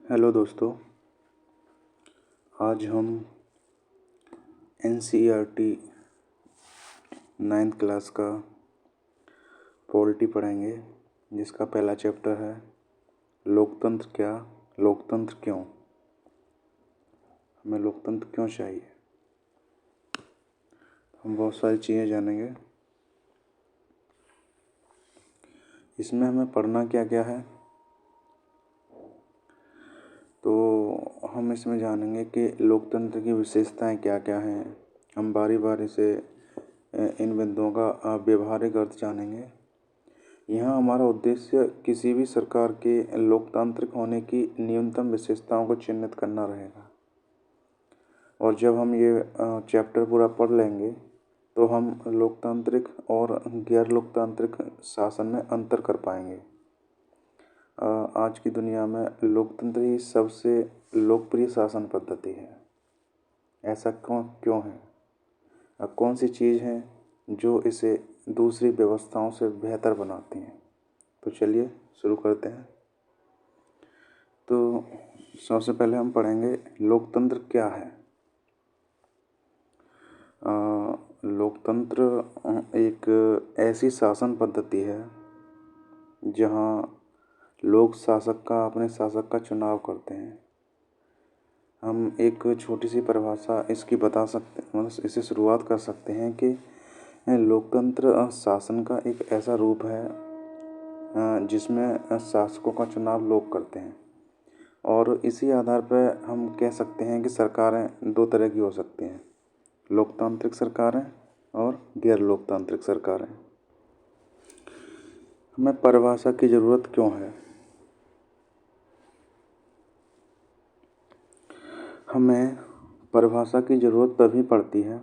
Hello दोस्तों, आज हम NCERT 9th क्लास का पॉलिटी पढ़ेंगे, जिसका पहला चैप्टर है लोकतंत्र क्या, लोकतंत्र क्यों। हमें लोकतंत्र क्यों चाहिए। हम बहुत सारी चीज़ें जानेंगे। इसमें हमें पढ़ना क्या क्या है, तो हम इसमें जानेंगे कि लोकतंत्र की विशेषताएं क्या क्या हैं। हम बारी बारी से इन बिंदुओं का व्यवहारिक अर्थ जानेंगे। यहाँ हमारा उद्देश्य किसी भी सरकार के लोकतांत्रिक होने की न्यूनतम विशेषताओं को चिह्नित करना रहेगा। और जब हम ये चैप्टर पूरा पढ़ लेंगे तो हम लोकतांत्रिक और गैर लोकतांत्रिक शासन में अंतर कर पाएंगे। आज की दुनिया में लोकतंत्र ही सबसे लोकप्रिय शासन पद्धति है। ऐसा क्यों है? कौन सी चीज़ है जो इसे दूसरी व्यवस्थाओं से बेहतर बनाती हैं? तो चलिए शुरू करते हैं। तो सबसे पहले हम पढ़ेंगे लोकतंत्र क्या है। लोकतंत्र एक ऐसी शासन पद्धति है जहाँ लोग शासक का अपने शासक का चुनाव करते हैं। हम एक छोटी सी परिभाषा इसकी बता सकते, मतलब इसे शुरुआत कर सकते हैं कि लोकतंत्र शासन का एक ऐसा रूप है जिसमें शासकों का चुनाव लोग करते हैं। और इसी आधार पर हम कह सकते हैं कि सरकारें दो तरह की हो सकती हैं, लोकतांत्रिक सरकारें और गैर लोकतांत्रिक सरकारें। हमें परिभाषा की ज़रूरत क्यों है? हमें परिभाषा की ज़रूरत तभी पड़ती है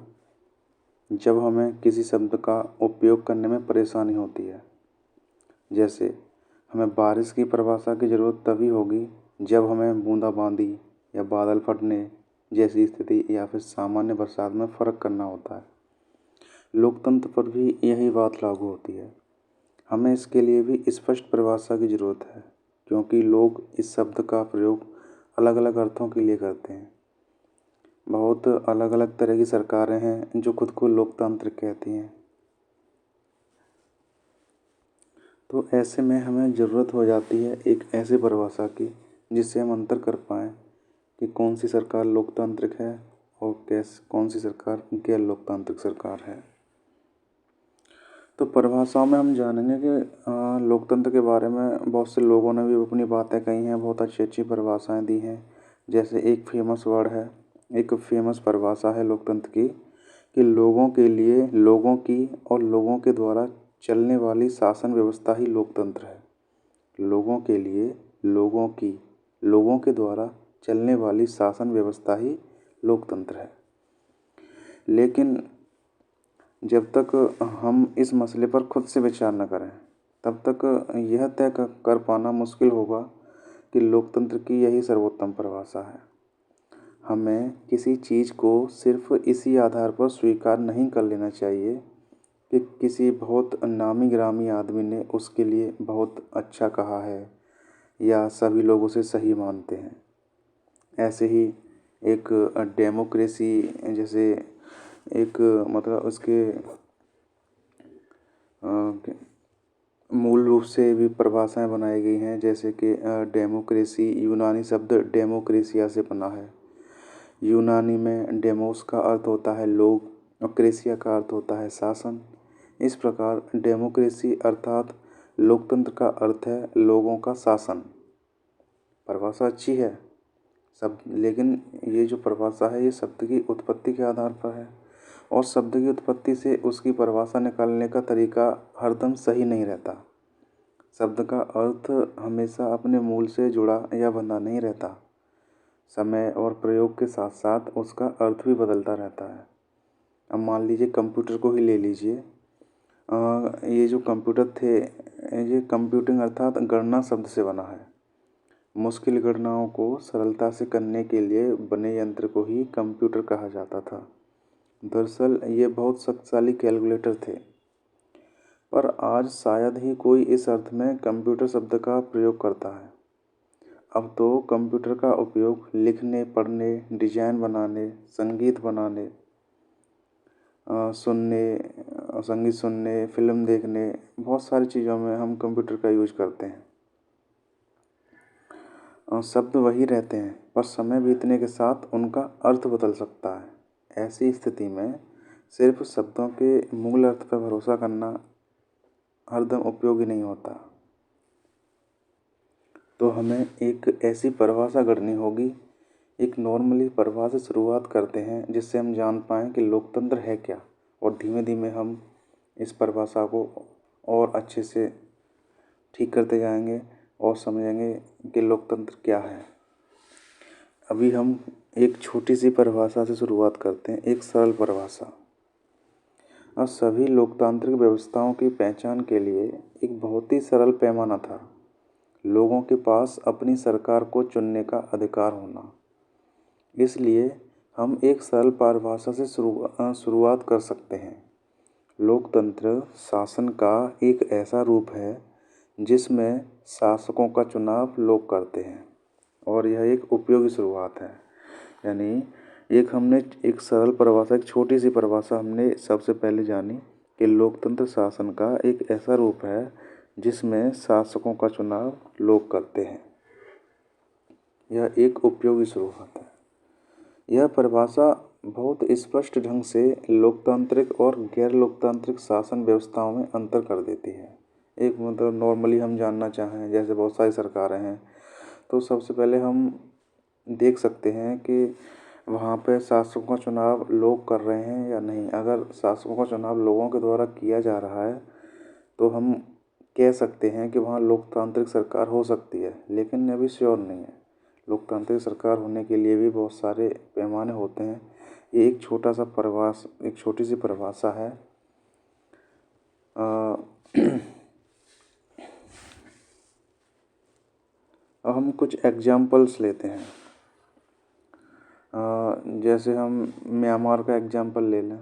जब हमें किसी शब्द का उपयोग करने में परेशानी होती है। जैसे हमें बारिश की परिभाषा की ज़रूरत तभी होगी जब हमें बूंदाबांदी या बादल फटने जैसी स्थिति या फिर सामान्य बरसात में फ़र्क करना होता है। लोकतंत्र पर भी यही बात लागू होती है। हमें इसके लिए भी स्पष्ट परिभाषा की ज़रूरत है, क्योंकि लोग इस शब्द का प्रयोग अलग अलग अर्थों के लिए करते हैं। बहुत अलग अलग तरह की सरकारें हैं जो खुद को लोकतांत्रिक कहती हैं। तो ऐसे में हमें ज़रूरत हो जाती है एक ऐसी परिभाषा की जिससे हम अंतर कर पाएँ कि कौन सी सरकार लोकतांत्रिक है और कौन सी सरकार गैर लोकतांत्रिक सरकार है। तो परिभाषाओं में हम जानेंगे कि लोकतंत्र के बारे में बहुत से लोगों ने भी अपनी बातें कही हैं, बहुत अच्छी अच्छी परिभाषाएं दी हैं। जैसे एक फेमस वर्ड है, एक फेमस परिभाषा है लोकतंत्र की कि लोगों के लिए, लोगों की और लोगों के द्वारा चलने वाली शासन व्यवस्था ही लोकतंत्र है। लोगों के लिए, लोगों की, लोगों के द्वारा चलने वाली शासन व्यवस्था ही लोकतंत्र है। लेकिन जब तक हम इस मसले पर खुद से विचार न करें, तब तक यह तय कर पाना मुश्किल होगा कि लोकतंत्र की यही सर्वोत्तम परिभाषा है। हमें किसी चीज़ को सिर्फ इसी आधार पर स्वीकार नहीं कर लेना चाहिए कि किसी बहुत नामी गिरामी आदमी ने उसके लिए बहुत अच्छा कहा है या सभी लोग उसे सही मानते हैं। ऐसे ही एक डेमोक्रेसी जैसे एक मतलब उसके मूल रूप से भी परिभाषाएं बनाई गई हैं। जैसे कि डेमोक्रेसी यूनानी शब्द डेमोक्रेसिया से बना है। यूनानी में डेमोस का अर्थ होता है लोग और क्रेसिया का अर्थ होता है शासन। इस प्रकार डेमोक्रेसी अर्थात लोकतंत्र का अर्थ है लोगों का शासन। परिभाषा अच्छी है सब, लेकिन ये जो परिभाषा है ये शब्द की उत्पत्ति के आधार पर है, और शब्द की उत्पत्ति से उसकी परिभाषा निकालने का तरीका हरदम सही नहीं रहता। शब्द का अर्थ हमेशा अपने मूल से जुड़ा या बंधा नहीं रहता। समय और प्रयोग के साथ साथ उसका अर्थ भी बदलता रहता है। अब मान लीजिए कंप्यूटर को ही ले लीजिए। ये जो कंप्यूटर थे, ये कंप्यूटिंग अर्थात गणना शब्द से बना है। मुश्किल गणनाओं को सरलता से करने के लिए बने यंत्र को ही कंप्यूटर कहा जाता था। दरअसल ये बहुत शक्तिशाली कैलकुलेटर थे, पर आज शायद ही कोई इस अर्थ में कंप्यूटर शब्द का प्रयोग करता है। अब तो कंप्यूटर का उपयोग लिखने, पढ़ने, डिजाइन बनाने, संगीत बनाने, संगीत सुनने, फिल्म देखने, बहुत सारी चीज़ों में हम कंप्यूटर का यूज करते हैं। शब्द वही रहते हैं, पर समय बीतने के साथ उनका अर्थ बदल सकता है। ऐसी स्थिति में सिर्फ शब्दों के मूल अर्थ पर भरोसा करना हरदम उपयोगी नहीं होता। तो हमें एक ऐसी परिभाषा गढ़नी होगी, एक नॉर्मली परिभाषा से शुरुआत करते हैं जिससे हम जान पाएँ कि लोकतंत्र है क्या, और धीमे धीमे हम इस परिभाषा को और अच्छे से ठीक करते जाएंगे और समझेंगे कि लोकतंत्र क्या है। अभी हम एक छोटी सी परिभाषा से शुरुआत करते हैं, एक सरल परिभाषा। और सभी लोकतांत्रिक व्यवस्थाओं की पहचान के लिए एक बहुत ही सरल पैमाना था, लोगों के पास अपनी सरकार को चुनने का अधिकार होना। इसलिए हम एक सरल परिभाषा से शुरुआत कर सकते हैं। लोकतंत्र शासन का एक ऐसा रूप है जिसमें शासकों का चुनाव लोग करते हैं, और यह एक उपयोगी शुरुआत है। यानी एक सरल परिभाषा, एक छोटी सी परिभाषा हमने सबसे पहले जानी कि लोकतंत्र शासन का एक ऐसा रूप है जिसमें शासकों का चुनाव लोग करते हैं। यह एक उपयोगी शुरुआत है। यह परिभाषा बहुत स्पष्ट ढंग से लोकतांत्रिक और गैर लोकतांत्रिक शासन व्यवस्थाओं में अंतर कर देती है। एक मतलब नॉर्मली हम जानना चाहें, जैसे बहुत सारी सरकारें हैं, तो सबसे पहले हम देख सकते हैं कि वहाँ पे शासकों का चुनाव लोग कर रहे हैं या नहीं। अगर शासकों का चुनाव लोगों के द्वारा किया जा रहा है तो हम कह सकते हैं कि वहाँ लोकतांत्रिक सरकार हो सकती है, लेकिन अभी श्योर नहीं है। लोकतांत्रिक सरकार होने के लिए भी बहुत सारे पैमाने होते हैं। ये एक छोटी सी परिभाषा है। अब हम कुछ एग्जाम्पल्स लेते हैं। जैसे हम म्यांमार का एग्जाम्पल ले लें।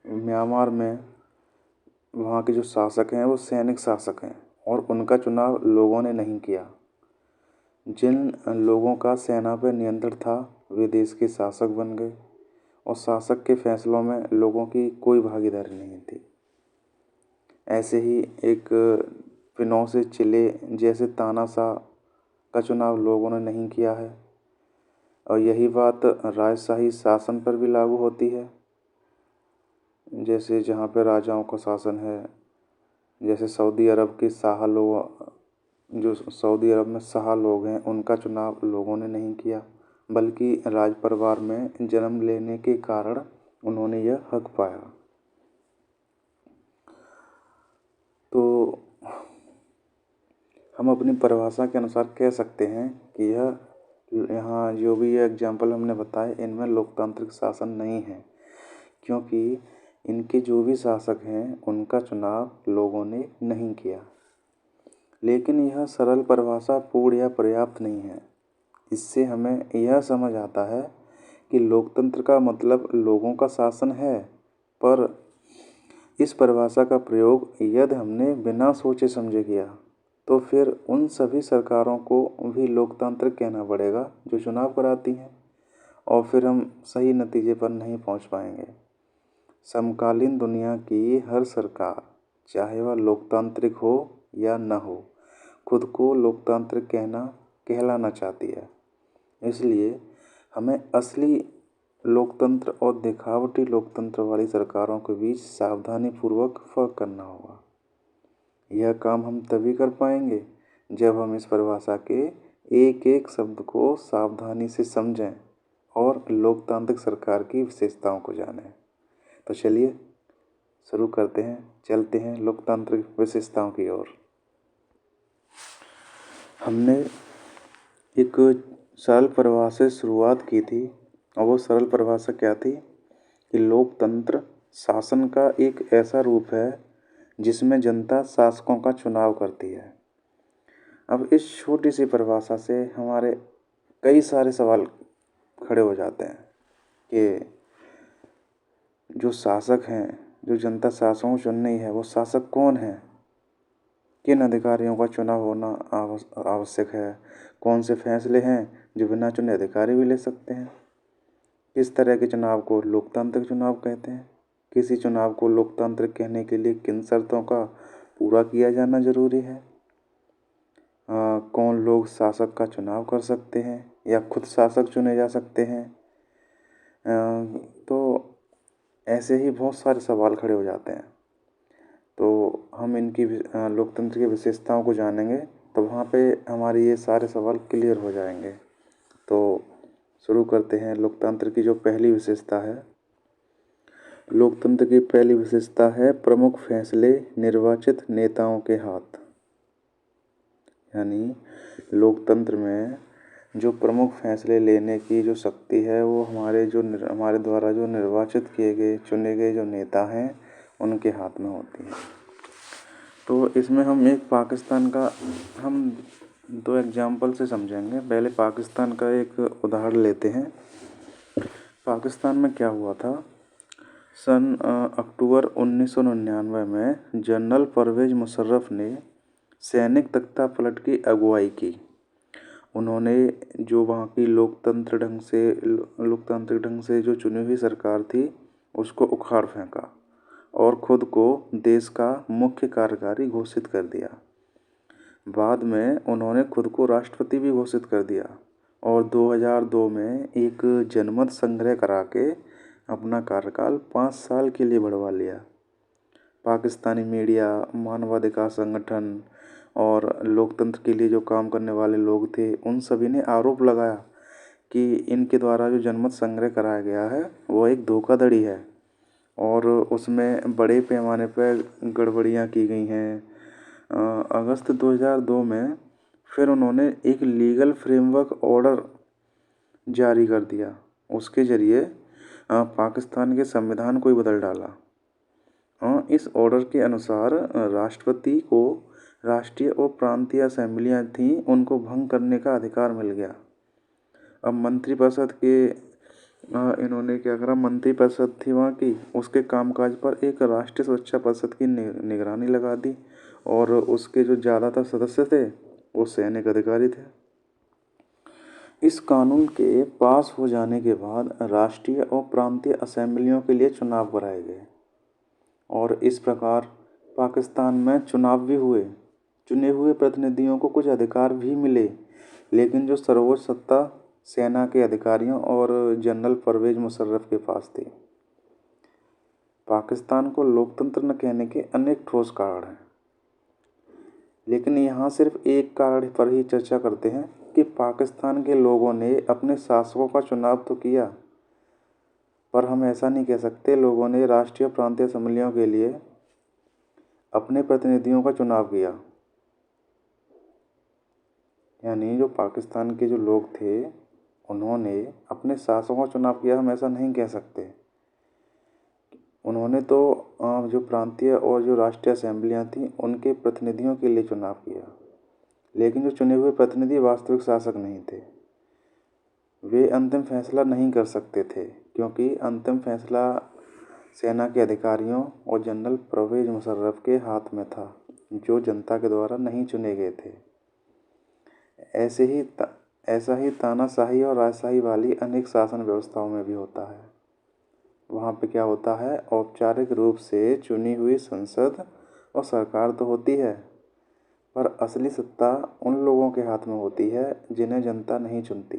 म्यांमार में वहाँ के जो शासक हैं वो सैनिक शासक हैं, और उनका चुनाव लोगों ने नहीं किया। जिन लोगों का सेना पर नियंत्रण था वे देश के शासक बन गए, और शासक के फैसलों में लोगों की कोई भागीदारी नहीं थी। ऐसे ही एक पिनोशे चिले जैसे तानाशाह का चुनाव लोगों ने नहीं किया है, और यही बात राजशाही शासन पर भी लागू होती है। जैसे जहाँ पे राजाओं का शासन है, जैसे सऊदी अरब के शाह लोग, जो सऊदी अरब में शाह लोग हैं, उनका चुनाव लोगों ने नहीं किया, बल्कि राज परिवार में जन्म लेने के कारण उन्होंने यह हक पाया। तो हम अपनी परिभाषा के अनुसार कह सकते हैं कि यहाँ जो भी ये एग्जाम्पल हमने बताए, इनमें लोकतांत्रिक शासन नहीं है, क्योंकि इनके जो भी शासक हैं उनका चुनाव लोगों ने नहीं किया। लेकिन यह सरल परिभाषा पूर्ण या पर्याप्त नहीं है। इससे हमें यह समझ आता है कि लोकतंत्र का मतलब लोगों का शासन है, पर इस परिभाषा का प्रयोग यदि हमने बिना सोचे समझे किया तो फिर उन सभी सरकारों को भी लोकतांत्रिक कहना पड़ेगा जो चुनाव कराती हैं, और फिर हम सही नतीजे पर नहीं पहुंच पाएंगे। समकालीन दुनिया की हर सरकार, चाहे वह लोकतांत्रिक हो या न हो, खुद को लोकतांत्रिक कहलाना चाहती है। इसलिए हमें असली लोकतंत्र और दिखावटी लोकतंत्र वाली सरकारों के बीच सावधानीपूर्वक फर्क करना होगा। यह काम हम तभी कर पाएंगे जब हम इस परिभाषा के एक एक शब्द को सावधानी से समझें और लोकतांत्रिक सरकार की विशेषताओं को जानें। तो चलिए शुरू करते हैं, चलते हैं लोकतांत्रिक विशेषताओं की ओर। हमने एक सरल परिभाषा से शुरुआत की थी, और वो सरल परिभाषा क्या थी कि लोकतंत्र शासन का एक ऐसा रूप है जिसमें जनता शासकों का चुनाव करती है। अब इस छोटी सी परिभाषा से हमारे कई सारे सवाल खड़े हो जाते हैं कि जो शासक हैं, जो जनता शासकों को चुन रही है, वो शासक कौन है, किन अधिकारियों का चुनाव होना आवश्यक है, कौन से फैसले हैं जो बिना चुने अधिकारी भी ले सकते हैं। किस तरह के चुनाव को लोकतांत्रिक चुनाव कहते हैं। किसी चुनाव को लोकतांत्रिक कहने के लिए किन शर्तों का पूरा किया जाना जरूरी है। कौन लोग शासक का चुनाव कर सकते हैं या खुद शासक चुने जा सकते हैं। तो ऐसे ही बहुत सारे सवाल खड़े हो जाते हैं। तो हम इनकी लोकतंत्र की विशेषताओं को जानेंगे तो वहाँ पे हमारे ये सारे सवाल क्लियर हो जाएंगे। तो शुरू करते हैं। लोकतंत्र की जो पहली विशेषता है, लोकतंत्र की पहली विशेषता है प्रमुख फैसले निर्वाचित नेताओं के हाथ। यानी लोकतंत्र में जो प्रमुख फैसले लेने की जो शक्ति है वो हमारे द्वारा जो निर्वाचित किए गए चुने गए जो नेता हैं उनके हाथ में होती है। तो इसमें हम हम 2 एग्जाम्पल से समझेंगे। पहले पाकिस्तान का एक उदाहरण लेते हैं। पाकिस्तान में क्या हुआ था, सन अक्टूबर 1999 में जनरल परवेज मुशर्रफ ने सैनिक तख्तापलट की अगुवाई की। उन्होंने जो वहाँ की लोकतांत्रिक ढंग से जो चुनी हुई सरकार थी उसको उखाड़ फेंका और खुद को देश का मुख्य कार्यकारी घोषित कर दिया। बाद में उन्होंने खुद को राष्ट्रपति भी घोषित कर दिया और 2002 में एक जनमत संग्रह करा के अपना कार्यकाल 5 साल के लिए बढ़वा लिया। पाकिस्तानी मीडिया, मानवाधिकार संगठन और लोकतंत्र के लिए जो काम करने वाले लोग थे उन सभी ने आरोप लगाया कि इनके द्वारा जो जनमत संग्रह कराया गया है वो एक धोखाधड़ी है और उसमें बड़े पैमाने पर गड़बड़ियाँ की गई हैं। अगस्त 2002 में फिर उन्होंने एक लीगल फ्रेमवर्क ऑर्डर जारी कर दिया। उसके ज़रिए पाकिस्तान के संविधान को ही बदल डाला। इस ऑर्डर के अनुसार राष्ट्रपति को राष्ट्रीय और प्रांतीय असेंबलियाँ थीं उनको भंग करने का अधिकार मिल गया। अब मंत्रिपरिषद के इन्होंने क्या करा, मंत्रिपरिषद थी वहाँ की, उसके कामकाज पर एक राष्ट्रीय सुरक्षा परिषद की निगरानी लगा दी और उसके जो ज़्यादातर सदस्य थे वो सैनिक अधिकारी थे। इस कानून के पास हो जाने के बाद राष्ट्रीय और प्रांतीय असेंबलियों के लिए चुनाव कराए गए और इस प्रकार पाकिस्तान में चुनाव भी हुए। चुने हुए प्रतिनिधियों को कुछ अधिकार भी मिले, लेकिन जो सर्वोच्च सत्ता सेना के अधिकारियों और जनरल परवेज मुशर्रफ के पास थी। पाकिस्तान को लोकतंत्र न कहने के अनेक ठोस कारण हैं, लेकिन यहाँ सिर्फ एक कारण पर ही चर्चा करते हैं कि पाकिस्तान के लोगों ने अपने शासकों का चुनाव तो किया, पर हम ऐसा नहीं कह सकते लोगों ने राष्ट्रीय प्रांतीय असेंबलियों के लिए अपने प्रतिनिधियों का चुनाव किया। यानी जो पाकिस्तान के जो लोग थे उन्होंने अपने शासकों का चुनाव किया, हम ऐसा नहीं कह सकते। उन्होंने तो जो प्रांतीय और जो राष्ट्रीय असेंबलियां थीं उनके प्रतिनिधियों के लिए चुनाव किया, लेकिन जो चुने हुए प्रतिनिधि वास्तविक शासक नहीं थे। वे अंतिम फैसला नहीं कर सकते थे क्योंकि अंतिम फैसला सेना के अधिकारियों और जनरल परवेज मुशर्रफ के हाथ में था, जो जनता के द्वारा नहीं चुने गए थे। ऐसा ही तानाशाही और राजशाही वाली अनेक शासन व्यवस्थाओं में भी होता है। वहाँ पे क्या होता है, औपचारिक रूप से चुनी हुई संसद और सरकार तो होती है, पर असली सत्ता उन लोगों के हाथ में होती है जिन्हें जनता नहीं चुनती।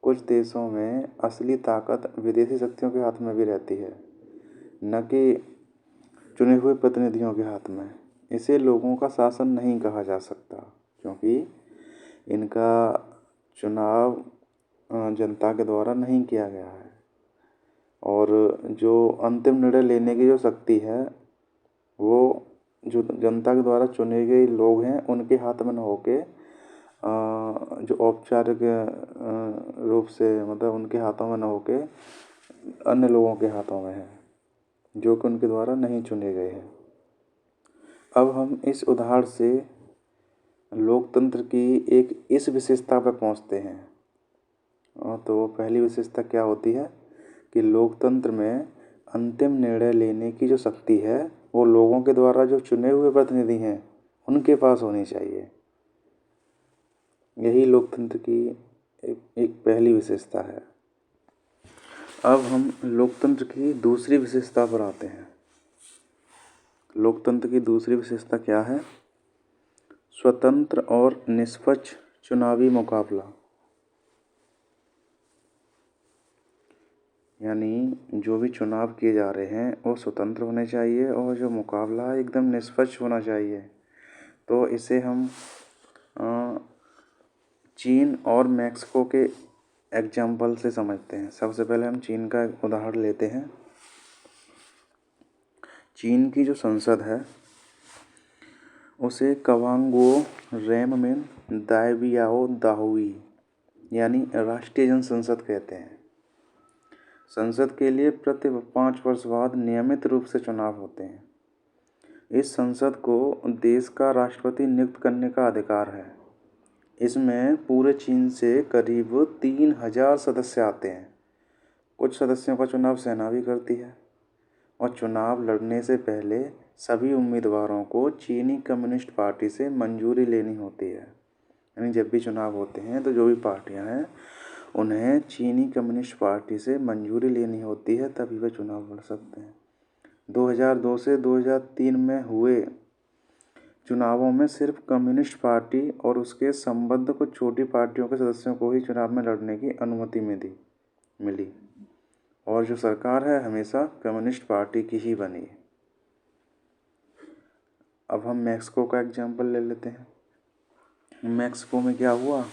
कुछ देशों में असली ताकत विदेशी शक्तियों के हाथ में भी रहती है, न कि चुने हुए प्रतिनिधियों के हाथ में। इसे लोगों का शासन नहीं कहा जा सकता क्योंकि इनका चुनाव जनता के द्वारा नहीं किया गया है और जो अंतिम निर्णय लेने की जो शक्ति है वो जो जनता के द्वारा चुने गए लोग हैं उनके हाथ में न होके जो औपचारिक रूप से मतलब उनके हाथों में न होके अन्य लोगों के हाथों में है जो कि उनके द्वारा नहीं चुने गए हैं। अब हम इस उदाहरण से लोकतंत्र की एक इस विशेषता पर पहुंचते हैं। तो पहली विशेषता क्या होती है कि लोकतंत्र में अंतिम निर्णय लेने की जो शक्ति है वो लोगों के द्वारा जो चुने हुए प्रतिनिधि हैं उनके पास होनी चाहिए। यही लोकतंत्र की एक पहली विशेषता है। अब हम लोकतंत्र की दूसरी विशेषता पर आते हैं। लोकतंत्र की दूसरी विशेषता क्या है? स्वतंत्र और निष्पक्ष चुनावी मुकाबला। यानी जो भी चुनाव किए जा रहे हैं वो स्वतंत्र होने चाहिए और जो मुकाबला है एकदम निष्पक्ष होना चाहिए। तो इसे हम चीन और मैक्सिको के एग्जाम्पल से समझते हैं। सबसे पहले हम चीन का एक उदाहरण लेते हैं। चीन की जो संसद है उसे कवांगो रेममेन दाइबियाओ दाहुई यानी राष्ट्रीय जन संसद कहते हैं। संसद के लिए प्रति 5 वर्ष बाद नियमित रूप से चुनाव होते हैं। इस संसद को देश का राष्ट्रपति नियुक्त करने का अधिकार है। इसमें पूरे चीन से करीब 3000 सदस्य आते हैं। कुछ सदस्यों का चुनाव सेना भी करती है और चुनाव लड़ने से पहले सभी उम्मीदवारों को चीनी कम्युनिस्ट पार्टी से मंजूरी लेनी होती है। यानी जब भी चुनाव होते हैं तो जो भी पार्टियां हैं उन्हें चीनी कम्युनिस्ट पार्टी से मंजूरी लेनी होती है, तभी वे चुनाव लड़ सकते हैं। 2002 से 2003 में हुए चुनावों में सिर्फ कम्युनिस्ट पार्टी और उसके संबद्ध कुछ छोटी पार्टियों के सदस्यों को ही चुनाव में लड़ने की अनुमति मिली और जो सरकार है हमेशा कम्युनिस्ट पार्टी की ही बनी। अब हम मैक्सिको का एग्जाम्पल ले लेते हैं। मैक्सिको में क्या हुआ?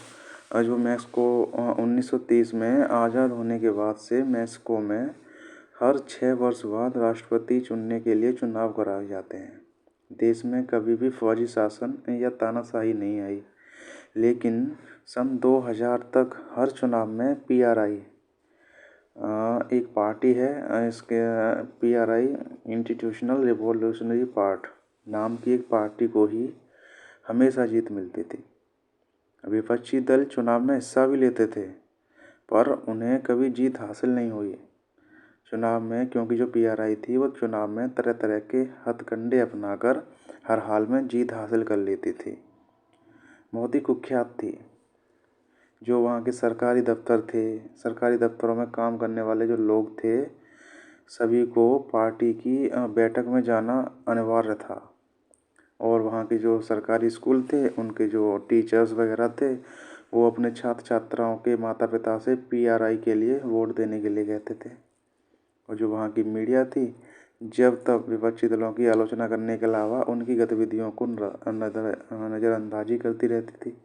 जो मैक्सिको 1930 में आज़ाद होने के बाद से मैक्सिको में हर 6 वर्ष बाद राष्ट्रपति चुनने के लिए चुनाव कराए जाते हैं। देश में कभी भी फौजी शासन या तानाशाही नहीं आई, लेकिन सन 2000 तक हर चुनाव में पीआरआई एक पार्टी है, इसके पीआरआई इंस्टीट्यूशनल रिवॉल्यूशनरी पार्टी नाम की एक पार्टी को ही हमेशा जीत मिलती थी। विपक्षी दल चुनाव में हिस्सा भी लेते थे पर उन्हें कभी जीत हासिल नहीं हुई चुनाव में, क्योंकि जो पीआरआई थी वो चुनाव में तरह तरह के हथकंडे अपनाकर हर हाल में जीत हासिल कर लेती थी। बहुत ही कुख्यात थी। जो वहाँ के सरकारी दफ्तर थे, सरकारी दफ्तरों में काम करने वाले जो लोग थे, सभी को पार्टी की बैठक में जाना अनिवार्य था और वहाँ के जो सरकारी स्कूल थे उनके जो टीचर्स वगैरह थे वो अपने छात्र छात्राओं के माता पिता से पीआरआई के लिए वोट देने के लिए कहते थे। और जो वहाँ की मीडिया थी जब तब विपक्षी दलों की आलोचना करने के अलावा उनकी गतिविधियों को नज़रअंदाजी करती रहती थी।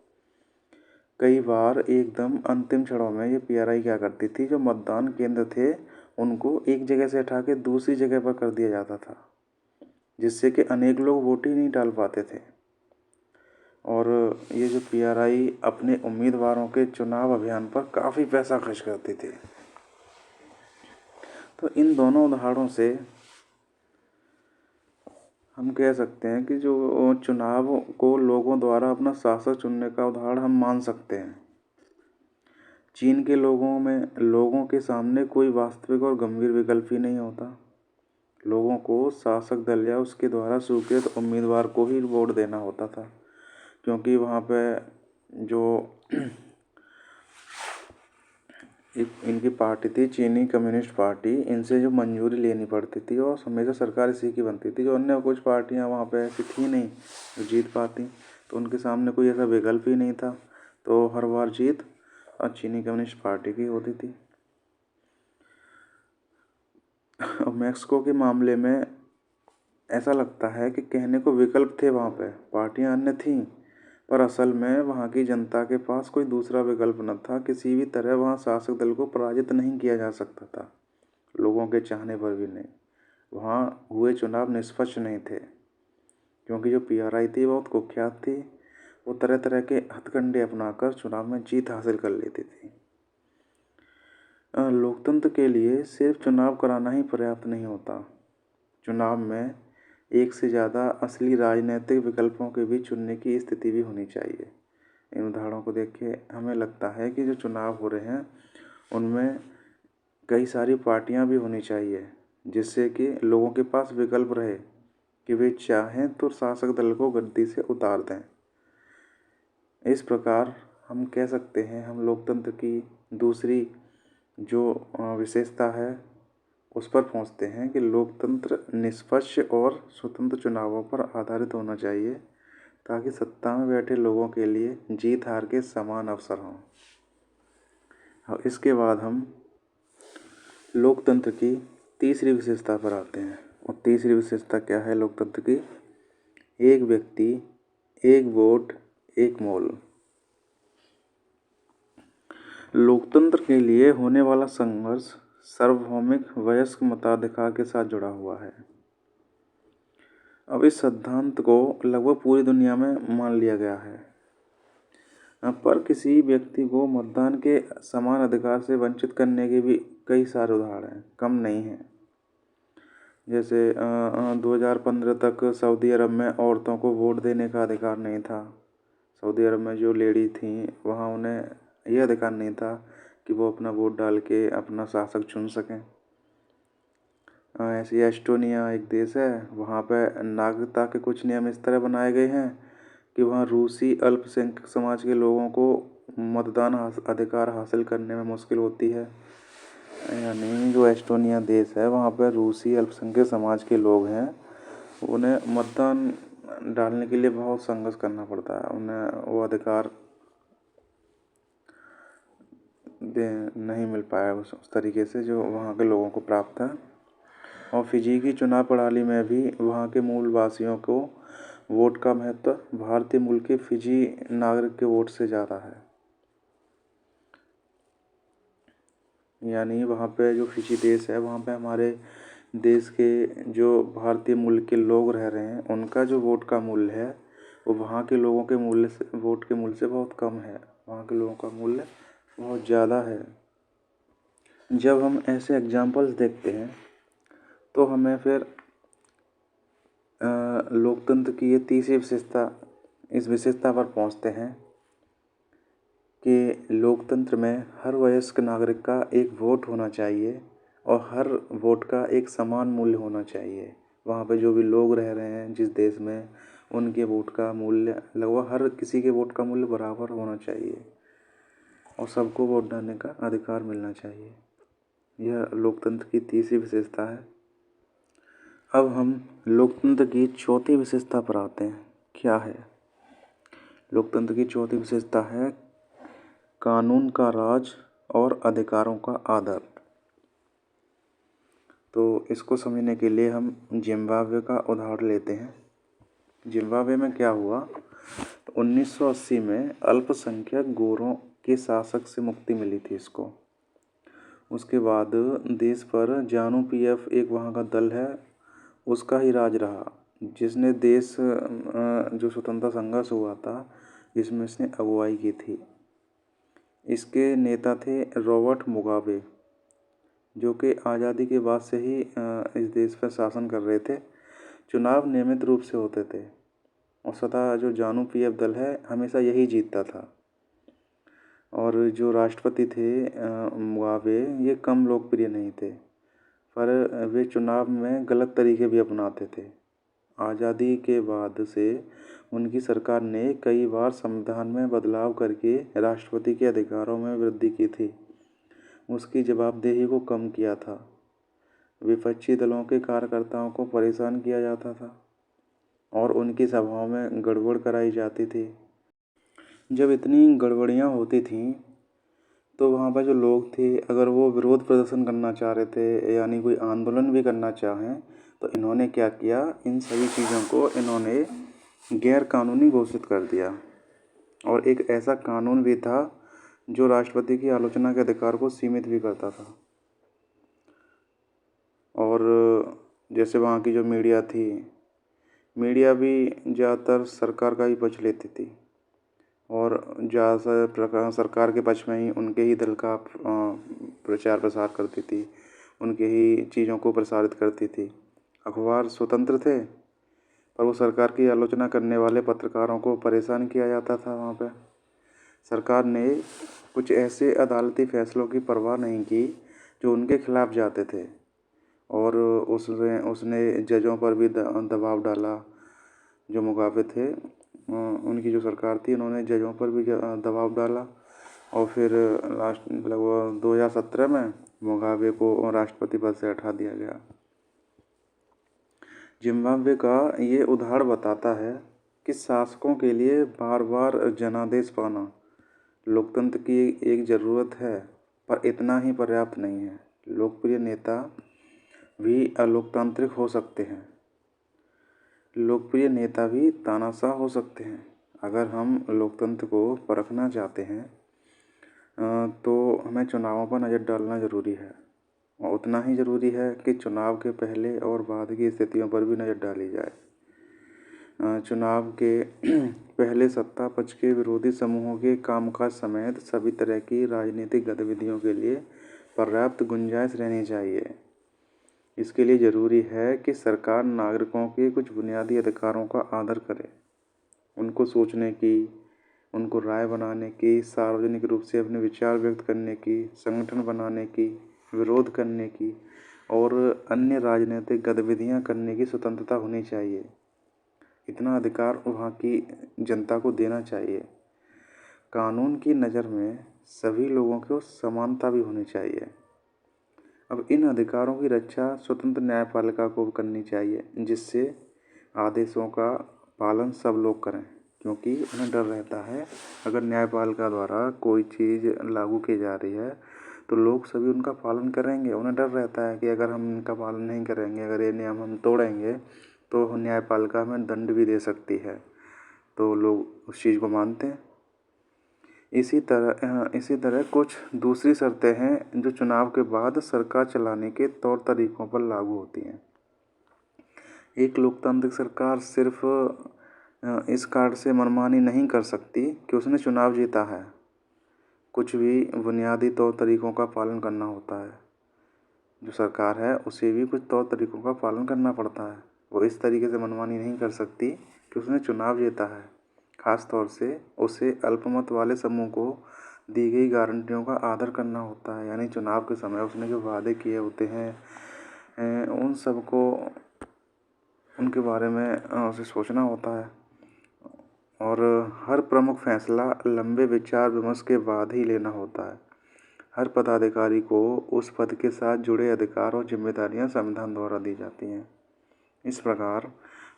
कई बार एकदम अंतिम क्षणों में ये पीआरआई क्या करती थी, जो मतदान केंद्र थे उनको एक जगह से हटा के दूसरी जगह पर कर दिया जाता था, जिससे कि अनेक लोग वोट ही नहीं डाल पाते थे। और ये जो पीआरआई अपने उम्मीदवारों के चुनाव अभियान पर काफ़ी पैसा खर्च करती थी। तो इन दोनों उदाहरणों से हम कह सकते हैं कि जो चुनाव को लोगों द्वारा अपना शासक चुनने का उदाहरण हम मान सकते हैं। चीन के लोगों के सामने कोई वास्तविक और गंभीर विकल्प ही नहीं होता। लोगों को शासक दल या उसके द्वारा स्वीकृत उम्मीदवार को ही वोट देना होता था, क्योंकि वहाँ पे जो इनकी पार्टी थी चीनी कम्युनिस्ट पार्टी, इनसे जो मंजूरी लेनी पड़ती थी और हमेशा सरकार इसी की बनती थी। जो अन्य कुछ पार्टियां वहाँ पे ऐसी थी नहीं जो जीत पाती, तो उनके सामने कोई ऐसा विकल्प ही नहीं था, तो हर बार जीत और चीनी कम्युनिस्ट पार्टी की होती थी। और मैक्सिको के मामले में ऐसा लगता है कि कहने को विकल्प थे, वहाँ पे पार्टियां अन्य थीं, पर असल में वहाँ की जनता के पास कोई दूसरा विकल्प न था। किसी भी तरह वहाँ शासक दल को पराजित नहीं किया जा सकता था, लोगों के चाहने पर भी नहीं। वहाँ हुए चुनाव निष्पक्ष नहीं थे, क्योंकि जो पीआरआई थी बहुत कुख्यात थी। वो तरह तरह के हथकंडे अपनाकर चुनाव में जीत हासिल कर लेती थी। लोकतंत्र के लिए सिर्फ चुनाव कराना ही पर्याप्त नहीं होता। चुनाव में एक से ज़्यादा असली राजनीतिक विकल्पों के बीच चुनने की स्थिति भी होनी चाहिए। इन उदाहरणों को देख के हमें लगता है कि जो चुनाव हो रहे हैं उनमें कई सारी पार्टियां भी होनी चाहिए, जिससे कि लोगों के पास विकल्प रहे कि वे चाहें तो शासक दल को गद्दी से उतार दें। इस प्रकार हम कह सकते हैं, हम लोकतंत्र की दूसरी जो विशेषता है उस पर पहुंचते हैं कि लोकतंत्र निष्पक्ष और स्वतंत्र चुनावों पर आधारित होना चाहिए, ताकि सत्ता में बैठे लोगों के लिए जीत हार के समान अवसर हों। और इसके बाद हम लोकतंत्र की तीसरी विशेषता पर आते हैं। और तीसरी विशेषता क्या है लोकतंत्र की? एक व्यक्ति, एक वोट, एक मोल। लोकतंत्र के लिए होने वाला संघर्ष सार्वभौमिक वयस्क मताधिकार के साथ जुड़ा हुआ है। अब इस सिद्धांत को लगभग पूरी दुनिया में मान लिया गया है, पर किसी व्यक्ति को मतदान के समान अधिकार से वंचित करने के भी कई सारे उदाहरण हैं, कम नहीं हैं। जैसे 2015 तक सऊदी अरब में औरतों को वोट देने का अधिकार नहीं था। सऊदी अरब में जो लेडी थी वहाँ उन्हें यह अधिकार नहीं था कि वो अपना वोट डाल के अपना शासक चुन सकें। ऐसे एस्टोनिया एक देश है, वहाँ पे नागरिकता के कुछ नियम इस तरह बनाए गए हैं कि वहाँ रूसी अल्पसंख्यक समाज के लोगों को मतदान अधिकार हासिल करने में मुश्किल होती है। यानी जो एस्टोनिया देश है वहाँ पर रूसी अल्पसंख्यक समाज के लोग हैं, उन्हें मतदान डालने के लिए बहुत संघर्ष करना पड़ता है। उन्हें वो अधिकार नहीं मिल पाया उस तरीके से जो वहाँ के लोगों को प्राप्त है। और फिजी की चुनाव प्रणाली में भी वहाँ के मूल वासियों को वोट का महत्व भारतीय मूल के फिजी नागरिक के वोट से ज़्यादा है। यानी वहाँ पे जो फिजी देश है वहाँ पे हमारे देश के जो भारतीय मूल के लोग रह रहे हैं, उनका जो वोट का मूल्य है वो वहाँ के लोगों के मूल्य से, वोट के मूल्य से बहुत कम है। वहाँ के लोगों का मूल्य बहुत ज़्यादा है। जब हम ऐसे एग्जाम्पल्स देखते हैं तो हमें फिर लोकतंत्र की ये तीसरी विशेषता, इस विशेषता पर पहुंचते हैं कि लोकतंत्र में हर वयस्क नागरिक का एक वोट होना चाहिए और हर वोट का एक समान मूल्य होना चाहिए। वहाँ पे जो भी लोग रह रहे हैं जिस देश में, उनके वोट का मूल्य लगभग हर किसी के वोट का मूल्य बराबर होना चाहिए और सबको वोट डालने का अधिकार मिलना चाहिए। यह लोकतंत्र की तीसरी विशेषता है। अब हम लोकतंत्र की चौथी विशेषता पर आते हैं। क्या है? लोकतंत्र की चौथी विशेषता है कानून का राज और अधिकारों का आदर। तो इसको समझने के लिए हम जिम्बाब्वे का उदाहरण लेते हैं। जिम्बाब्वे में क्या हुआ? तो 1980 में अल्पसंख्यक गोरों के शासक से मुक्ति मिली थी इसको। उसके बाद देश पर जानू पीएफ एक वहाँ का दल है, उसका ही राज रहा, जिसने देश जो स्वतंत्रता संघर्ष हुआ था जिसमें इसने अगुवाई की थी। इसके नेता थे रॉबर्ट मुगाबे, जो कि आज़ादी के बाद से ही इस देश पर शासन कर रहे थे। चुनाव नियमित रूप से होते थे और सदा जो जानू पीएफ दल है हमेशा यही जीतता था। और जो राष्ट्रपति थे मुगाबे, ये कम लोकप्रिय नहीं थे, पर वे चुनाव में गलत तरीके भी अपनाते थे। आज़ादी के बाद से उनकी सरकार ने कई बार संविधान में बदलाव करके राष्ट्रपति के अधिकारों में वृद्धि की थी, उसकी जवाबदेही को कम किया था। विपक्षी दलों के कार्यकर्ताओं को परेशान किया जाता था और उनकी सभाओं में गड़बड़ कराई जाती थी। जब इतनी गड़बड़ियाँ होती थीं तो वहाँ पर जो लोग थे, अगर वो विरोध प्रदर्शन करना चाह रहे थे यानी कोई आंदोलन भी करना चाहें, तो इन्होंने क्या किया, इन सभी चीज़ों को इन्होंने गैर कानूनी घोषित कर दिया। और एक ऐसा कानून भी था जो राष्ट्रपति की आलोचना के अधिकार को सीमित भी करता था। और जैसे वहाँ की जो मीडिया थी, मीडिया भी ज़्यादातर सरकार का ही पक्ष लेती थी और ज़्यादातर सरकार के पक्ष में ही उनके ही दल का प्रचार प्रसार करती थी, उनके ही चीज़ों को प्रसारित करती थी। अखबार स्वतंत्र थे, पर वो सरकार की आलोचना करने वाले पत्रकारों को परेशान किया जाता था। वहाँ पे सरकार ने कुछ ऐसे अदालती फैसलों की परवाह नहीं की जो उनके खिलाफ जाते थे, और उसने जजों पर भी दबाव डाला जो मुगाबे थे, उनकी जो सरकार थी उन्होंने जजों पर भी दबाव डाला और फिर लास्ट मतलब 2017 में मुगाबे को राष्ट्रपति पद से हटा दिया गया। जिम्बाब्वे का ये उदाहरण बताता है कि शासकों के लिए बार बार जनादेश पाना लोकतंत्र की एक ज़रूरत है, पर इतना ही पर्याप्त नहीं है। लोकप्रिय नेता भी अलोकतांत्रिक हो सकते हैं। लोकप्रिय नेता भी तानाशाह हो सकते हैं। अगर हम लोकतंत्र को परखना चाहते हैं तो हमें चुनावों पर नज़र डालना ज़रूरी है, और उतना ही ज़रूरी है कि चुनाव के पहले और बाद की स्थितियों पर भी नज़र डाली जाए। चुनाव के पहले सत्ता पक्ष के विरोधी समूहों के कामकाज समेत सभी तरह की राजनीतिक गतिविधियों के लिए पर्याप्त गुंजाइश रहनी चाहिए। इसके लिए ज़रूरी है कि सरकार नागरिकों के कुछ बुनियादी अधिकारों का आदर करे, उनको सोचने की, उनको राय बनाने की, सार्वजनिक रूप से अपने विचार व्यक्त करने की, संगठन बनाने की, विरोध करने की और अन्य राजनीतिक गतिविधियां करने की स्वतंत्रता होनी चाहिए। इतना अधिकार वहाँ की जनता को देना चाहिए। कानून की नज़र में सभी लोगों को समानता भी होनी चाहिए। अब इन अधिकारों की रक्षा स्वतंत्र न्यायपालिका को करनी चाहिए, जिससे आदेशों का पालन सब लोग करें, क्योंकि उन्हें डर रहता है अगर न्यायपालिका द्वारा कोई चीज़ लागू की जा रही है तो लोग सभी उनका पालन करेंगे। उन्हें डर रहता है कि अगर हम इनका पालन नहीं करेंगे, अगर ये नियम हम तोड़ेंगे तो न्यायपालिका हमें दंड भी दे सकती है, तो लोग उस चीज़ को मानते हैं। इसी तरह कुछ दूसरी शर्तें हैं जो चुनाव के बाद सरकार चलाने के तौर तरीकों पर लागू होती हैं। एक लोकतांत्रिक सरकार सिर्फ इस कार्ड से मनमानी नहीं कर सकती कि उसने चुनाव जीता है। कुछ भी बुनियादी तौर तरीकों का पालन करना होता है। जो सरकार है उसे भी कुछ तौर तरीकों का पालन करना पड़ता है। वो इस तरीके से मनमानी नहीं कर सकती कि उसने चुनाव जीता है। खास तौर से उसे अल्पमत वाले समूह को दी गई गारंटियों का आदर करना होता है। यानी चुनाव के समय उसने जो वादे किए होते हैं उन सब को उनके बारे में उसे सोचना होता है, और हर प्रमुख फैसला लंबे विचार विमर्श के बाद ही लेना होता है। हर पदाधिकारी को उस पद के साथ जुड़े अधिकार और जिम्मेदारियां संविधान द्वारा दी जाती हैं। इस प्रकार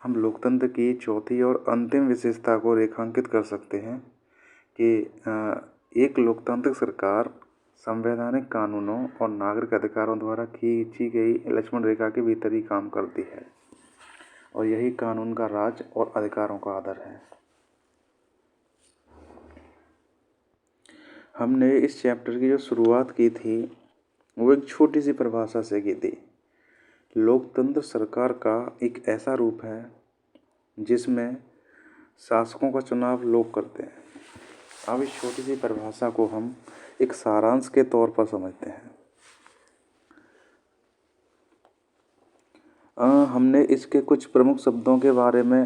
हम लोकतंत्र की चौथी और अंतिम विशेषता को रेखांकित कर सकते हैं कि एक लोकतांत्रिक सरकार संवैधानिक कानूनों और नागरिक अधिकारों द्वारा खींची गई लक्ष्मण रेखा के भीतर ही काम करती है, और यही कानून का राज और अधिकारों का आदर है। हमने इस चैप्टर की जो शुरुआत की थी वो एक छोटी सी परिभाषा से की थी। लोकतंत्र सरकार का एक ऐसा रूप है जिसमें शासकों का चुनाव लोग करते हैं। अब इस छोटी सी परिभाषा को हम एक सारांश के तौर पर समझते हैं। हमने इसके कुछ प्रमुख शब्दों के बारे में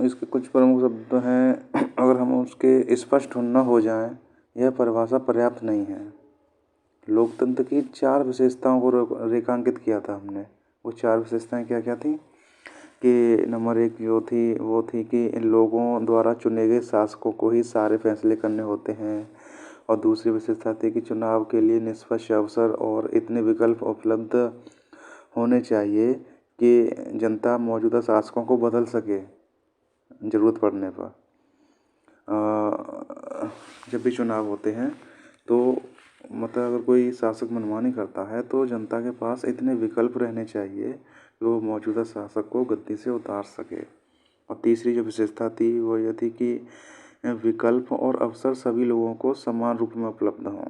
इसके कुछ प्रमुख शब्द हैं, अगर हम उसके स्पष्ट न हो जाएं, यह परिभाषा पर्याप्त नहीं है। लोकतंत्र की 4 विशेषताओं को रेखांकित किया था हमने। वो 4 विशेषताएं क्या क्या थी कि नंबर 1 जो थी वो थी कि लोगों द्वारा चुने गए शासकों को ही सारे फैसले करने होते हैं, और दूसरी विशेषता थी कि चुनाव के लिए निष्पक्ष अवसर और इतने विकल्प उपलब्ध होने चाहिए कि जनता मौजूदा शासकों को बदल सके ज़रूरत पड़ने पर। जब भी चुनाव होते हैं तो मतलब अगर कोई शासक मनमानी करता है तो जनता के पास इतने विकल्प रहने चाहिए कि वो मौजूदा शासक को गद्दी से उतार सके। और तीसरी जो विशेषता थी वो ये थी कि विकल्प और अवसर सभी लोगों को समान रूप में उपलब्ध हों।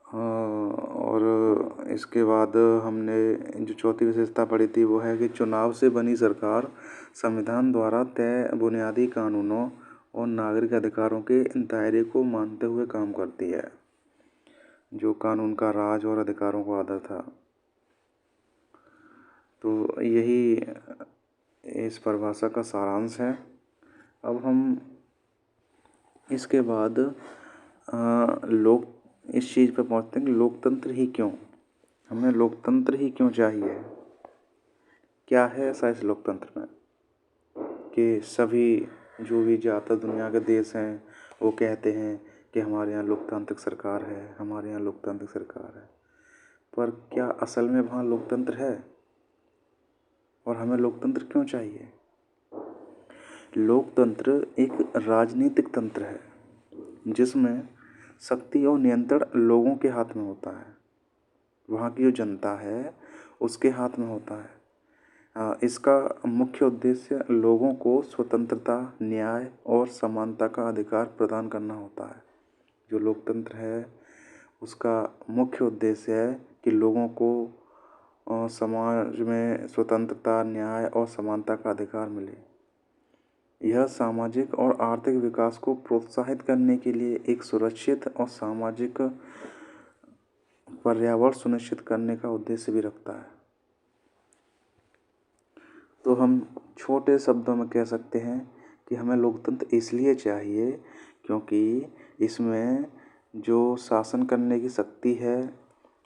और इसके बाद हमने जो चौथी विशेषता पढ़ी थी वो है कि चुनाव से बनी सरकार संविधान द्वारा तय बुनियादी कानूनों और नागरिक अधिकारों के दायरे को मानते हुए काम करती है, जो कानून का राज और अधिकारों का आदर था। तो यही इस परिभाषा का सारांश है। अब हम इसके बाद लोग इस चीज़ पर पहुँचते हैं कि लोकतंत्र ही क्यों। हमें लोकतंत्र ही क्यों चाहिए? क्या है ऐसा इस लोकतंत्र में कि सभी जो भी ज़्यादातर दुनिया के देश हैं वो कहते हैं कि हमारे यहाँ लोकतांत्रिक सरकार है, हमारे यहाँ लोकतांत्रिक सरकार है। पर क्या असल में वहाँ लोकतंत्र है? और हमें लोकतंत्र क्यों चाहिए? लोकतंत्र एक राजनीतिक तंत्र है जिसमें शक्ति और नियंत्रण लोगों के हाथ में होता है। वहाँ की जो जनता है उसके हाथ में होता है। इसका मुख्य उद्देश्य लोगों को स्वतंत्रता, न्याय और समानता का अधिकार प्रदान करना होता है। जो लोकतंत्र है उसका मुख्य उद्देश्य है कि लोगों को समाज में स्वतंत्रता, न्याय और समानता का अधिकार मिले। यह सामाजिक और आर्थिक विकास को प्रोत्साहित करने के लिए एक सुरक्षित और सामाजिक पर्यावरण सुनिश्चित करने का उद्देश्य भी रखता है। तो हम छोटे शब्दों में कह सकते हैं कि हमें लोकतंत्र इसलिए चाहिए क्योंकि इसमें जो शासन करने की शक्ति है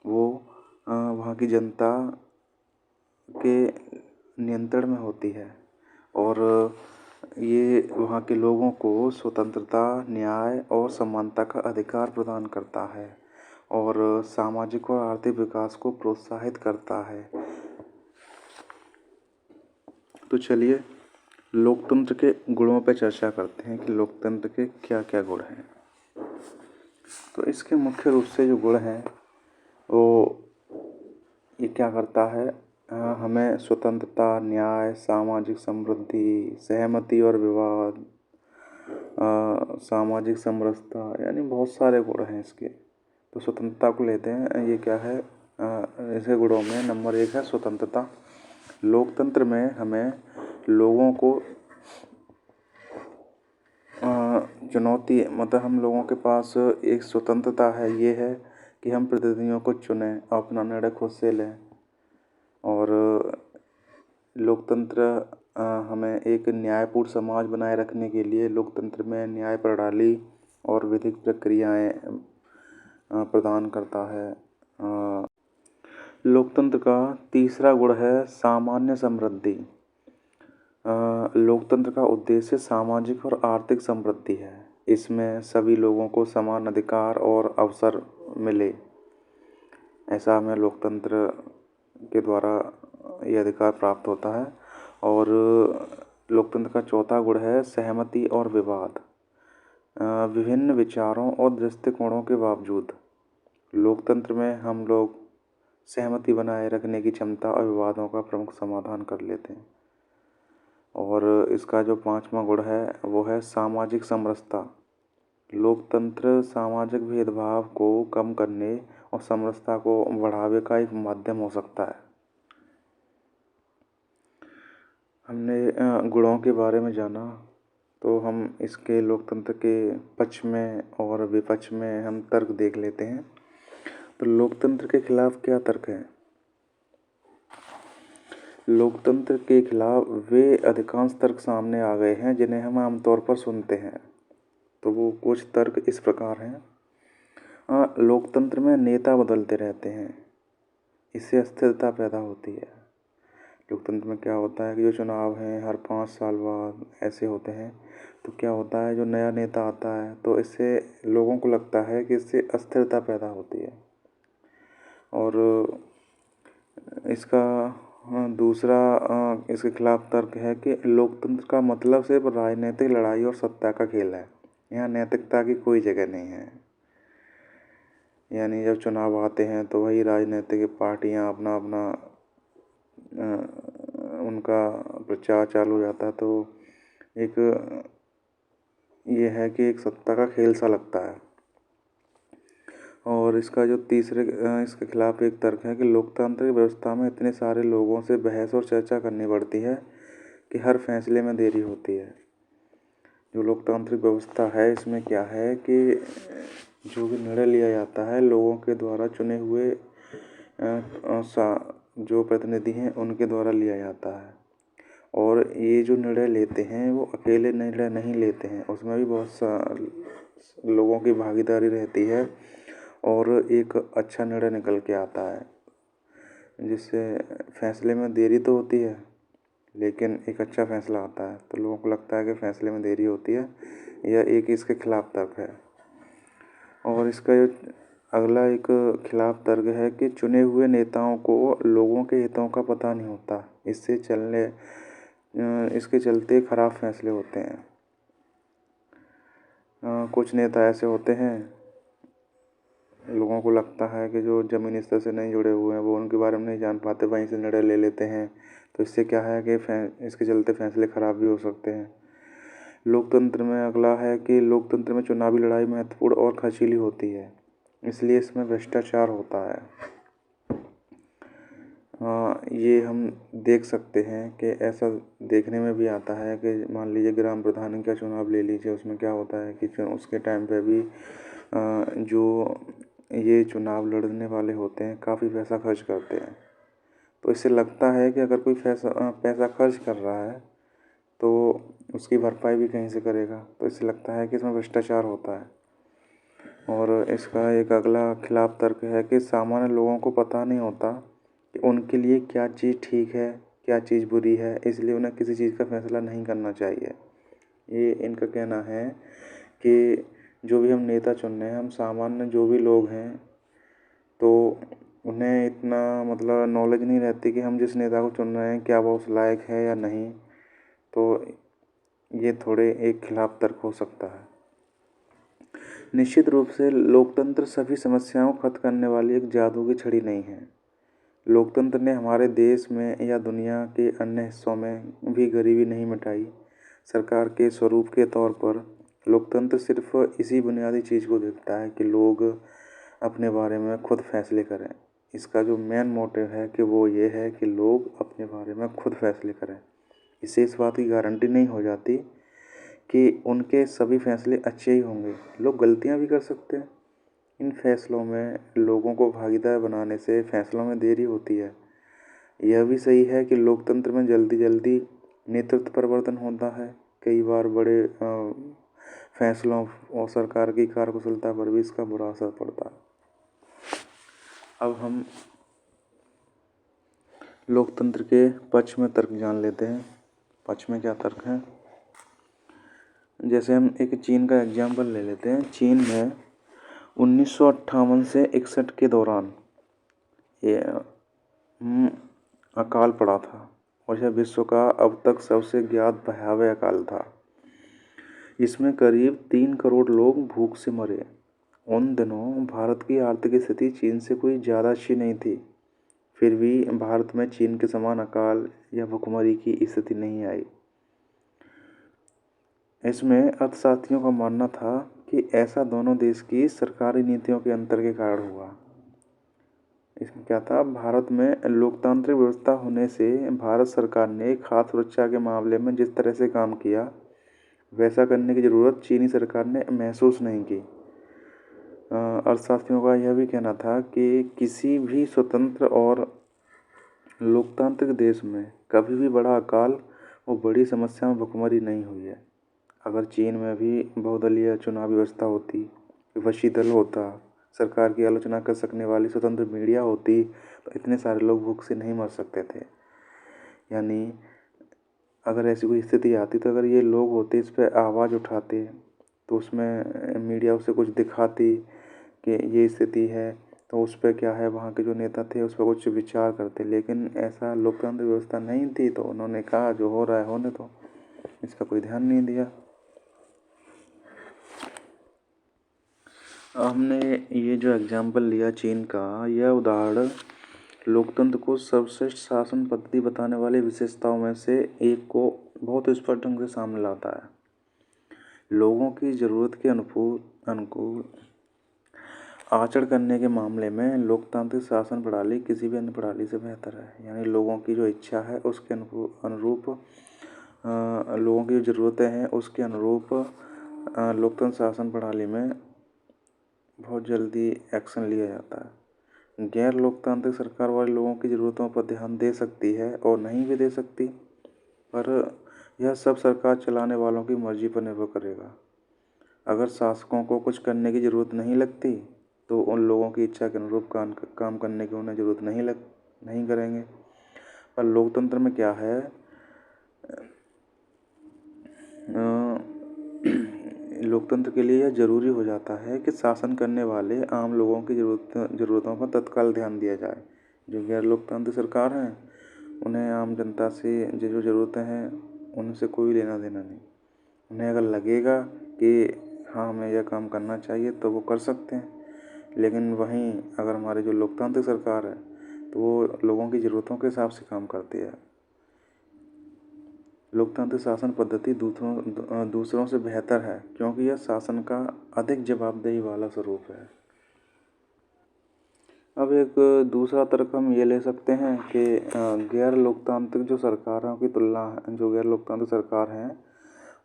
वो वहाँ की जनता के नियंत्रण में होती है और ये वहाँ के लोगों को स्वतंत्रता, न्याय और समानता का अधिकार प्रदान करता है और सामाजिक और आर्थिक विकास को प्रोत्साहित करता है। तो चलिए लोकतंत्र के गुणों पर चर्चा करते हैं कि लोकतंत्र के क्या क्या गुण हैं। तो इसके मुख्य रूप से जो गुण हैं वो ये क्या करता है, हमें स्वतंत्रता, न्याय, सामाजिक समृद्धि, सहमति और विवाद, सामाजिक समरसता, यानी बहुत सारे गुण हैं इसके। तो स्वतंत्रता को लेते हैं, ये क्या है, इसके गुणों में नंबर 1 है स्वतंत्रता। लोकतंत्र में हमें लोगों को चुनौती, मतलब हम लोगों के पास एक स्वतंत्रता है, ये है कि हम प्रतिनिधियों को चुनें, अपना निर्णय खुद से लें। और लोकतंत्र हमें एक न्यायपूर्ण समाज बनाए रखने के लिए लोकतंत्र में न्याय प्रणाली और विधिक प्रक्रियाएं प्रदान करता है। लोकतंत्र का तीसरा गुण है सामान्य समृद्धि। लोकतंत्र का उद्देश्य सामाजिक और आर्थिक समृद्धि है। इसमें सभी लोगों को समान अधिकार और अवसर मिले, ऐसा हमें लोकतंत्र के द्वारा ये अधिकार प्राप्त होता है। और लोकतंत्र का चौथा गुण है सहमति और विवाद। विभिन्न विचारों और दृष्टिकोणों के बावजूद लोकतंत्र में हम लोग सहमति बनाए रखने की क्षमता और विवादों का प्रमुख समाधान कर लेते हैं। और इसका जो पांचवा गुण है वो है सामाजिक समरसता। लोकतंत्र सामाजिक भेदभाव को कम करने और समरसता को बढ़ावे का एक माध्यम हो सकता है। हमने गुणों के बारे में जाना, तो हम इसके लोकतंत्र के पक्ष में और विपक्ष में हम तर्क देख लेते हैं। तो लोकतंत्र के खिलाफ क्या तर्क है? लोकतंत्र के खिलाफ वे अधिकांश तर्क सामने आ गए हैं जिन्हें हम आमतौर पर सुनते हैं। तो वो कुछ तर्क इस प्रकार हैं। लोकतंत्र में नेता बदलते रहते हैं, इससे अस्थिरता पैदा होती है। लोकतंत्र में क्या होता है कि जो चुनाव हैं हर 5 साल बाद ऐसे होते हैं, तो क्या होता है जो नया नेता आता है तो इससे लोगों को लगता है कि इससे अस्थिरता पैदा होती है। और इसका दूसरा इसके खिलाफ तर्क है कि लोकतंत्र का मतलब सिर्फ राजनीतिक लड़ाई और सत्ता का खेल है। यहाँ नैतिकता की कोई जगह नहीं है। यानी जब चुनाव आते हैं तो वही राजनीतिक पार्टियाँ अपना अपना उनका प्रचार चालू हो जाता है। तो एक ये है कि एक सत्ता का खेल सा लगता है। और इसका जो तीसरे इसके खिलाफ एक तर्क है कि लोकतांत्रिक व्यवस्था में इतने सारे लोगों से बहस और चर्चा करनी पड़ती है कि हर फैसले में देरी होती है। जो लोकतांत्रिक व्यवस्था है इसमें क्या है कि जो भी निर्णय लिया जाता है लोगों के द्वारा चुने हुए जो प्रतिनिधि हैं उनके द्वारा लिया जाता है। और ये जो निर्णय लेते हैं वो अकेले निर्णय नहीं लेते हैं, उसमें भी बहुत लोगों की भागीदारी रहती है और एक अच्छा निर्णय निकल के आता है। जिससे फैसले में देरी तो होती है लेकिन एक अच्छा फैसला आता है। तो लोगों को लगता है कि फैसले में देरी होती है, यह एक इसके खिलाफ तर्क है। और इसका जो अगला एक खिलाफ तर्क है कि चुने हुए नेताओं को लोगों के हितों का पता नहीं होता, इसके चलते खराब फैसले होते हैं। कुछ नेता ऐसे होते हैं, लोगों को लगता है कि जो ज़मीनी स्तर से नहीं जुड़े हुए हैं वो उनके बारे में नहीं जान पाते, वहीं से निर्णय ले लेते हैं। तो इससे क्या है कि इसके चलते फैसले खराब भी हो सकते हैं। लोकतंत्र में अगला है कि लोकतंत्र में चुनावी लड़ाई महत्वपूर्ण और खर्चीली होती है, इसलिए इसमें भ्रष्टाचार होता है। ये हम देख सकते हैं कि ऐसा देखने में भी आता है कि मान लीजिए ग्राम प्रधान का चुनाव ले लीजिए, उसमें क्या होता है कि उसके टाइम पे भी जो ये चुनाव लड़ने वाले होते हैं काफ़ी पैसा खर्च करते हैं। तो इससे लगता है कि अगर कोई पैसा खर्च कर रहा है तो उसकी भरपाई भी कहीं से करेगा। तो इससे लगता है कि इसमें भ्रष्टाचार होता है। और इसका एक अगला खिलाफ तर्क है कि सामान्य लोगों को पता नहीं होता कि उनके लिए क्या चीज़ ठीक है, क्या चीज़ बुरी है, इसलिए उन्हें किसी चीज़ का फैसला नहीं करना चाहिए। ये इनका कहना है कि जो भी हम नेता चुन रहे हैं, हम सामान्य जो भी लोग हैं तो उन्हें इतना मतलब नॉलेज नहीं रहती कि हम जिस नेता को चुन रहे हैं क्या वो उस लायक है या नहीं। तो ये थोड़े एक खिलाफ तर्क हो सकता है। निश्चित रूप से लोकतंत्र सभी समस्याओं को खत्म करने वाली एक जादू की छड़ी नहीं है। लोकतंत्र ने हमारे देश में या दुनिया के अन्य हिस्सों में भी गरीबी नहीं मिटाई। सरकार के स्वरूप के तौर पर लोकतंत्र सिर्फ इसी बुनियादी चीज़ को देखता है कि लोग अपने बारे में खुद फैसले करें। इसका जो मेन मोटिव है कि वो ये है कि लोग अपने बारे में खुद फैसले करें। इससे इस बात की गारंटी नहीं हो जाती कि उनके सभी फैसले अच्छे ही होंगे, लोग गलतियाँ भी कर सकते हैं। इन फैसलों में लोगों को भागीदार बनाने से फैसलों में देरी होती है। यह भी सही है कि लोकतंत्र में जल्दी जल्दी नेतृत्व परिवर्तन होता है। कई बार बड़े फैसलों और सरकार की कार्यकुशलता पर भी इसका बुरा असर पड़ता है। अब हम लोकतंत्र के पक्ष में तर्क जान लेते हैं। पक्ष में क्या तर्क है, जैसे हम एक चीन का एग्जाम्पल ले लेते हैं। चीन में 1958 से 61 के दौरान ये अकाल पड़ा था और यह विश्व का अब तक सबसे ज्ञात भयावह अकाल था। इसमें करीब 3 करोड़ लोग भूख से मरे। उन दिनों भारत की आर्थिक स्थिति चीन से कोई ज़्यादा अच्छी नहीं थी, फिर भी भारत में चीन के समान अकाल या भुखमरी की स्थिति नहीं आई। इसमें अर्थशास्त्रियों का मानना था कि ऐसा दोनों देश की सरकारी नीतियों के अंतर के कारण हुआ। इसमें क्या था, भारत में लोकतांत्रिक व्यवस्था होने से भारत सरकार ने खाद्य सुरक्षा के मामले में जिस तरह से काम किया वैसा करने की ज़रूरत चीनी सरकार ने महसूस नहीं की। अर्थशास्त्रियों का यह भी कहना था कि किसी भी स्वतंत्र और लोकतांत्रिक देश में कभी भी बड़ा अकाल और बड़ी समस्या में भुखमरी नहीं हुई है। अगर चीन में भी बहुदलीय चुनावी व्यवस्था होती, विपक्षी दल होता, सरकार की आलोचना कर सकने वाली स्वतंत्र मीडिया होती तो इतने सारे लोग भूख से नहीं मर सकते थे। यानी अगर ऐसी कोई स्थिति आती तो अगर ये लोग होते इस पर आवाज़ उठाते तो उसमें मीडिया उसे कुछ दिखाती कि ये स्थिति है तो उस पर क्या है, वहाँ के जो नेता थे उस पर कुछ विचार करते। लेकिन ऐसा लोकतंत्र व्यवस्था नहीं थी तो उन्होंने कहा जो हो रहा है होने दो, इसका कोई ध्यान नहीं दिया। हमने ये जो एग्जाम्पल लिया चीन का, यह उदाहरण लोकतंत्र को सर्वश्रेष्ठ शासन पद्धति बताने वाली विशेषताओं में से एक को बहुत स्पष्ट ढंग से सामने लाता है। लोगों की ज़रूरत के अनुकूल आचरण करने के मामले में लोकतांत्रिक शासन प्रणाली किसी भी अन्य प्रणाली से बेहतर है। यानी लोगों की जो इच्छा है उसके अनुरूप लोगों की जो ज़रूरतें हैं उसके अनुरूप लोकतंत्र शासन प्रणाली में बहुत जल्दी एक्शन लिया जाता है। गैर लोकतांत्रिक सरकार वाले लोगों की ज़रूरतों पर ध्यान दे सकती है और नहीं भी दे सकती, पर यह सब सरकार चलाने वालों की मर्जी पर निर्भर करेगा। अगर शासकों को कुछ करने की ज़रूरत नहीं लगती तो उन लोगों की इच्छा के अनुरूप काम करने की उन्हें ज़रूरत नहीं नहीं करेंगे। पर लोकतंत्र में क्या है, लोकतंत्र के लिए यह जरूरी हो जाता है कि शासन करने वाले आम लोगों की ज़रूरतों पर तत्काल ध्यान दिया जाए। जो गैर लोकतांत्रिक सरकार हैं उन्हें आम जनता से जो ज़रूरतें हैं उनसे कोई लेना देना नहीं। उन्हें अगर लगेगा कि हाँ हमें यह काम करना चाहिए तो वो कर सकते हैं, लेकिन वहीं अगर हमारी जो लोकतांत्रिक सरकार है तो वो लोगों की ज़रूरतों के हिसाब से काम करती है। लोकतांत्रिक शासन पद्धति दूसरों से बेहतर है क्योंकि यह शासन का अधिक जवाबदेही वाला स्वरूप है। अब एक दूसरा तर्क हम ये ले सकते हैं कि गैर लोकतांत्रिक जो गैर लोकतांत्रिक सरकार हैं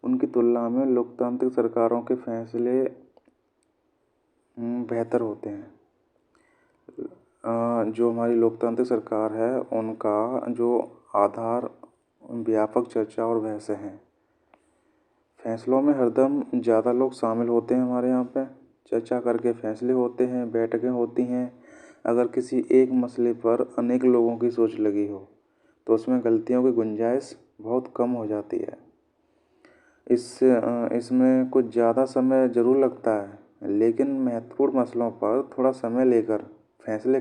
उनकी तुलना में लोकतांत्रिक सरकारों के फैसले बेहतर होते हैं। जो हमारी लोकतांत्रिक सरकार है उनका जो आधार व्यापक चर्चा और बहसें हैं। फैसलों में हरदम ज़्यादा लोग शामिल होते हैं। हमारे यहाँ पे चर्चा करके फैसले होते हैं, बैठकें होती हैं। अगर किसी एक मसले पर अनेक लोगों की सोच लगी हो तो उसमें गलतियों की गुंजाइश बहुत कम हो जाती है। इसमें कुछ ज़्यादा समय ज़रूर लगता है, लेकिन महत्वपूर्ण मसलों पर थोड़ा समय लेकर फैसले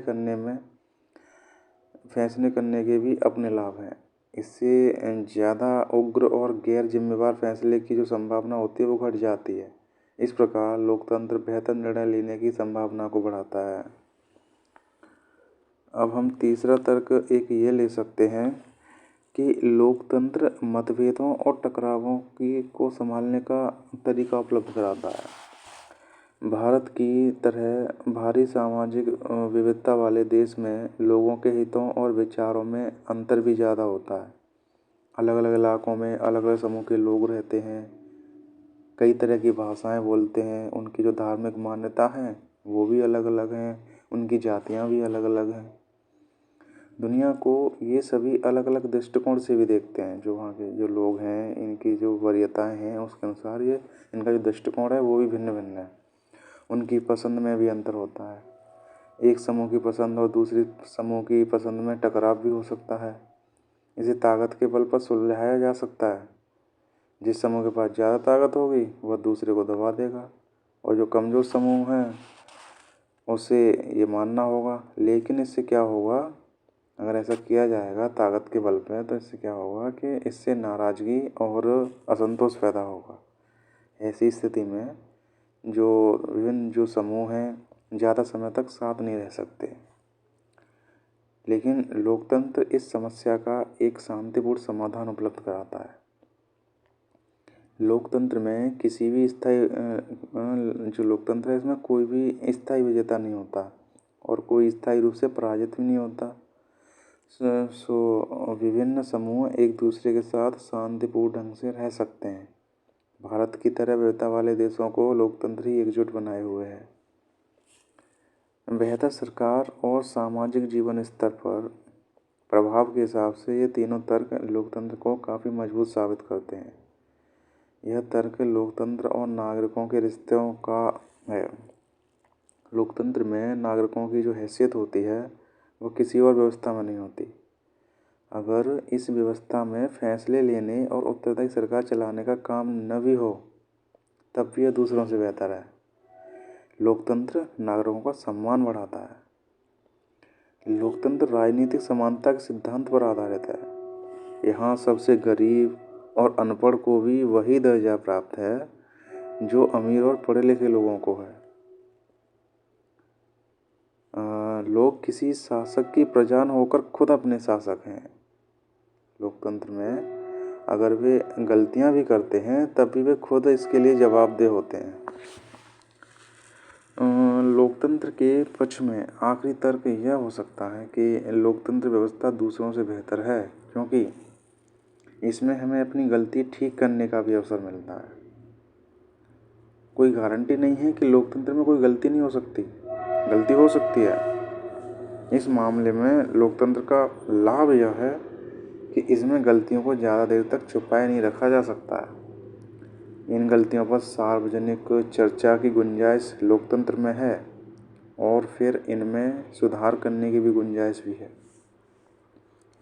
करने के भी अपने लाभ हैं। इससे ज़्यादा उग्र और गैर जिम्मेवार फैसले की जो संभावना होती है वो घट जाती है। इस प्रकार लोकतंत्र बेहतर निर्णय लेने की संभावना को बढ़ाता है। अब हम तीसरा तर्क एक ये ले सकते हैं कि लोकतंत्र मतभेदों और टकरावों को संभालने का तरीका उपलब्ध कराता है। भारत की तरह भारी सामाजिक विविधता वाले देश में लोगों के हितों और विचारों में अंतर भी ज़्यादा होता है। अलग अलग इलाकों में अलग अलग समूह के लोग रहते हैं, कई तरह की भाषाएं बोलते हैं, उनकी जो धार्मिक मान्यता है वो भी अलग अलग हैं, उनकी जातियाँ भी अलग अलग हैं। दुनिया को ये सभी अलग अलग दृष्टिकोण से भी देखते हैं। जो वहाँ के जो लोग हैं इनकी जो वरीयताएँ हैं उसके अनुसार ये इनका जो दृष्टिकोण है वो भी भिन्न भिन्न है। उनकी पसंद में भी अंतर होता है। एक समूह की पसंद और दूसरी समूह की पसंद में टकराव भी हो सकता है। इसे ताकत के बल पर सुलझाया जा सकता है। जिस समूह के पास ज़्यादा ताकत होगी वह दूसरे को दबा देगा और जो कमज़ोर समूह है उसे ये मानना होगा। लेकिन इससे क्या होगा, अगर ऐसा किया जाएगा ताकत के बल पर तो इससे क्या होगा कि इससे नाराज़गी और असंतोष पैदा होगा। ऐसी स्थिति में जो समूह हैं ज़्यादा समय तक साथ नहीं रह सकते। लेकिन लोकतंत्र इस समस्या का एक शांतिपूर्ण समाधान उपलब्ध कराता है। लोकतंत्र में जो लोकतंत्र है इसमें कोई भी स्थायी विजेता नहीं होता और कोई स्थायी रूप से पराजित भी नहीं होता। विभिन्न समूह एक दूसरे के साथ शांतिपूर्ण ढंग से रह सकते हैं। भारत की तरह विविधता वाले देशों को लोकतंत्र ही एकजुट बनाए हुए है। बेहतर सरकार और सामाजिक जीवन स्तर पर प्रभाव के हिसाब से ये तीनों तर्क लोकतंत्र को काफ़ी मजबूत साबित करते हैं। यह तर्क लोकतंत्र और नागरिकों के रिश्तों का है। लोकतंत्र में नागरिकों की जो हैसियत होती है वो किसी और व्यवस्था में नहीं होती। अगर इस व्यवस्था में फैसले लेने और उत्तरदायी सरकार चलाने का काम न भी हो तब भी यह दूसरों से बेहतर है। लोकतंत्र नागरिकों का सम्मान बढ़ाता है। लोकतंत्र राजनीतिक समानता के सिद्धांत पर आधारित है। यहाँ सबसे गरीब और अनपढ़ को भी वही दर्जा प्राप्त है जो अमीर और पढ़े लिखे लोगों को है। लोग किसी शासक की प्रजा न होकर खुद अपने शासक हैं। लोकतंत्र में अगर वे गलतियां भी करते हैं तब भी वे खुद इसके लिए जवाबदेह होते हैं। लोकतंत्र के पक्ष में आखिरी तर्क यह हो सकता है कि लोकतंत्र व्यवस्था दूसरों से बेहतर है क्योंकि इसमें हमें अपनी गलती ठीक करने का भी अवसर मिलता है। कोई गारंटी नहीं है कि लोकतंत्र में कोई गलती नहीं हो सकती, गलती हो सकती है। इस मामले में लोकतंत्र का लाभ यह है कि इसमें गलतियों को ज़्यादा देर तक छुपाए नहीं रखा जा सकता है। इन गलतियों पर सार्वजनिक चर्चा की गुंजाइश लोकतंत्र में है और फिर इनमें सुधार करने की भी गुंजाइश भी है।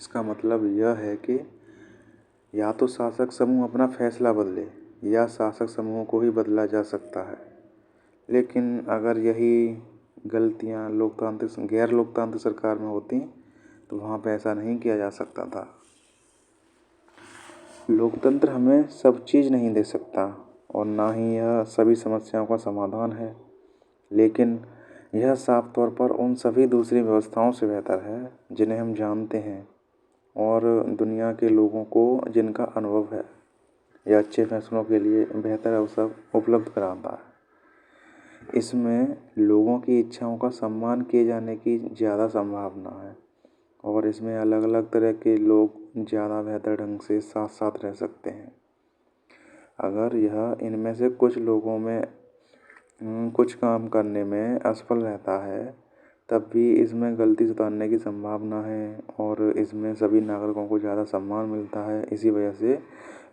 इसका मतलब यह है कि या तो शासक समूह अपना फैसला बदले या शासक समूह को ही बदला जा सकता है। लेकिन अगर यही गलतियाँ गैर लोकतांत्रिक सरकार में होती तो वहाँ पे ऐसा नहीं किया जा सकता था। लोकतंत्र हमें सब चीज़ नहीं दे सकता और ना ही यह सभी समस्याओं का समाधान है, लेकिन यह साफ तौर पर उन सभी दूसरी व्यवस्थाओं से बेहतर है जिन्हें हम जानते हैं और दुनिया के लोगों को जिनका अनुभव है। यह अच्छे फैसलों के लिए बेहतर अवसर उपलब्ध कराता है। इसमें लोगों की इच्छाओं का सम्मान किए जाने की ज़्यादा संभावना है और इसमें अलग अलग तरह के लोग ज़्यादा बेहतर ढंग से साथ साथ रह सकते हैं। अगर यह इनमें से कुछ लोगों में कुछ काम करने में असफल रहता है, तब भी इसमें गलती सुधारने की संभावना है और इसमें सभी नागरिकों को ज़्यादा सम्मान मिलता है। इसी वजह से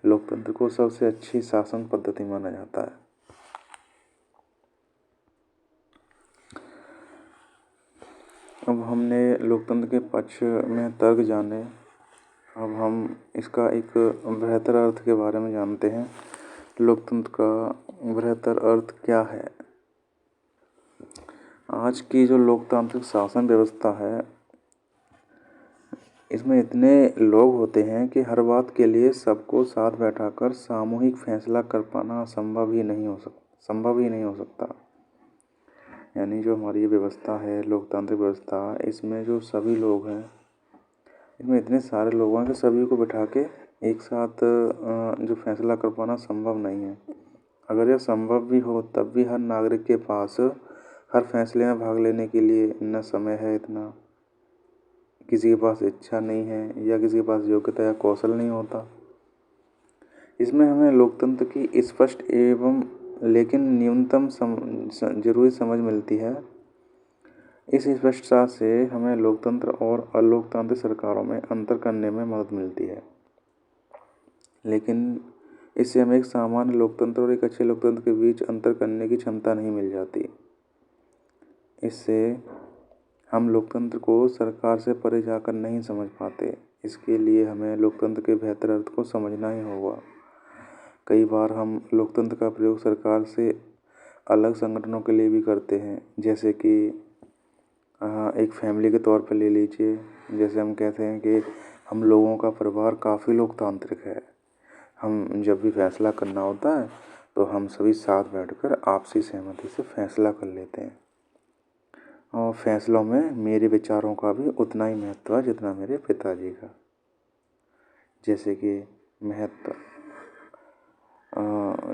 लोकतंत्र को सबसे अच्छी शासन पद्धति माना जाता है। अब हमने लोकतंत्र के पक्ष में तर्क जाने, अब हम इसका एक बेहतर अर्थ के बारे में जानते हैं। लोकतंत्र का बेहतर अर्थ क्या है? आज की जो लोकतांत्रिक शासन व्यवस्था है, इसमें इतने लोग होते हैं कि हर बात के लिए सबको साथ बैठाकर सामूहिक फैसला कर पाना संभव ही नहीं हो सकता। यानी जो हमारी ये व्यवस्था है, लोकतांत्रिक व्यवस्था, इसमें जो सभी लोग हैं, इसमें इतने सारे लोग हैं कि सभी को बिठा के एक साथ जो फैसला कर पाना संभव नहीं है। अगर यह संभव भी हो तब भी हर नागरिक के पास हर फैसले में भाग लेने के लिए न समय है, इतना किसी के पास इच्छा नहीं है या किसी के पास योग्यता या कौशल नहीं होता। इसमें हमें लोकतंत्र की स्पष्ट एवं लेकिन न्यूनतम जरूरी समझ मिलती है। इस स्पष्टता से हमें लोकतंत्र और अलोकतांत्रिक सरकारों में अंतर करने में मदद मिलती है, लेकिन इससे हमें एक सामान्य लोकतंत्र और एक अच्छे लोकतंत्र के बीच अंतर करने की क्षमता नहीं मिल जाती। इससे हम लोकतंत्र को सरकार से परे जाकर नहीं समझ पाते। इसके लिए हमें लोकतंत्र के बेहतर अर्थ को समझना ही होगा। कई बार हम लोकतंत्र का प्रयोग सरकार से अलग संगठनों के लिए भी करते हैं, जैसे कि एक फैमिली के तौर पर ले लीजिए। जैसे हम कहते हैं कि हम लोगों का परिवार काफ़ी लोकतांत्रिक है। हम जब भी फैसला करना होता है तो हम सभी साथ बैठकर आपसी सहमति से फैसला कर लेते हैं और फैसलों में मेरे विचारों का भी उतना ही महत्व है जितना मेरे पिताजी का। जैसे कि महत्व,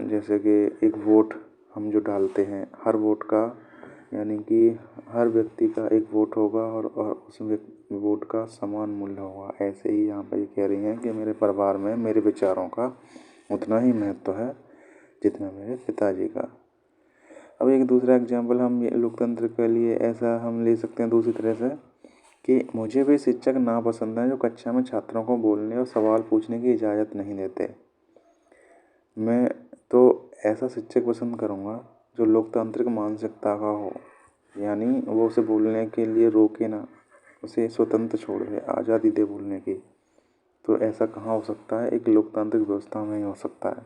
जैसे कि एक वोट हम जो डालते हैं, हर वोट का यानी कि हर व्यक्ति का एक वोट होगा और उस वोट का समान मूल्य होगा। ऐसे ही यहाँ पर ये कह रही हैं कि मेरे परिवार में मेरे विचारों का उतना ही महत्व है जितना मेरे पिताजी का। अब एक दूसरा एग्जाम्पल हम लोकतंत्र के लिए ऐसा हम ले सकते हैं दूसरी तरह से कि मुझे भी शिक्षक नापसंद हैं जो कक्षा में छात्रों को बोलने और सवाल पूछने की इजाज़त नहीं देते। मैं तो ऐसा शिक्षक पसंद करूँगा जो लोकतांत्रिक मानसिकता का हो, यानी वो उसे बोलने के लिए रोके ना, उसे स्वतंत्र छोड़ दे, आज़ादी दे बोलने की। तो ऐसा कहाँ हो सकता है? एक लोकतांत्रिक व्यवस्था में ही हो सकता है।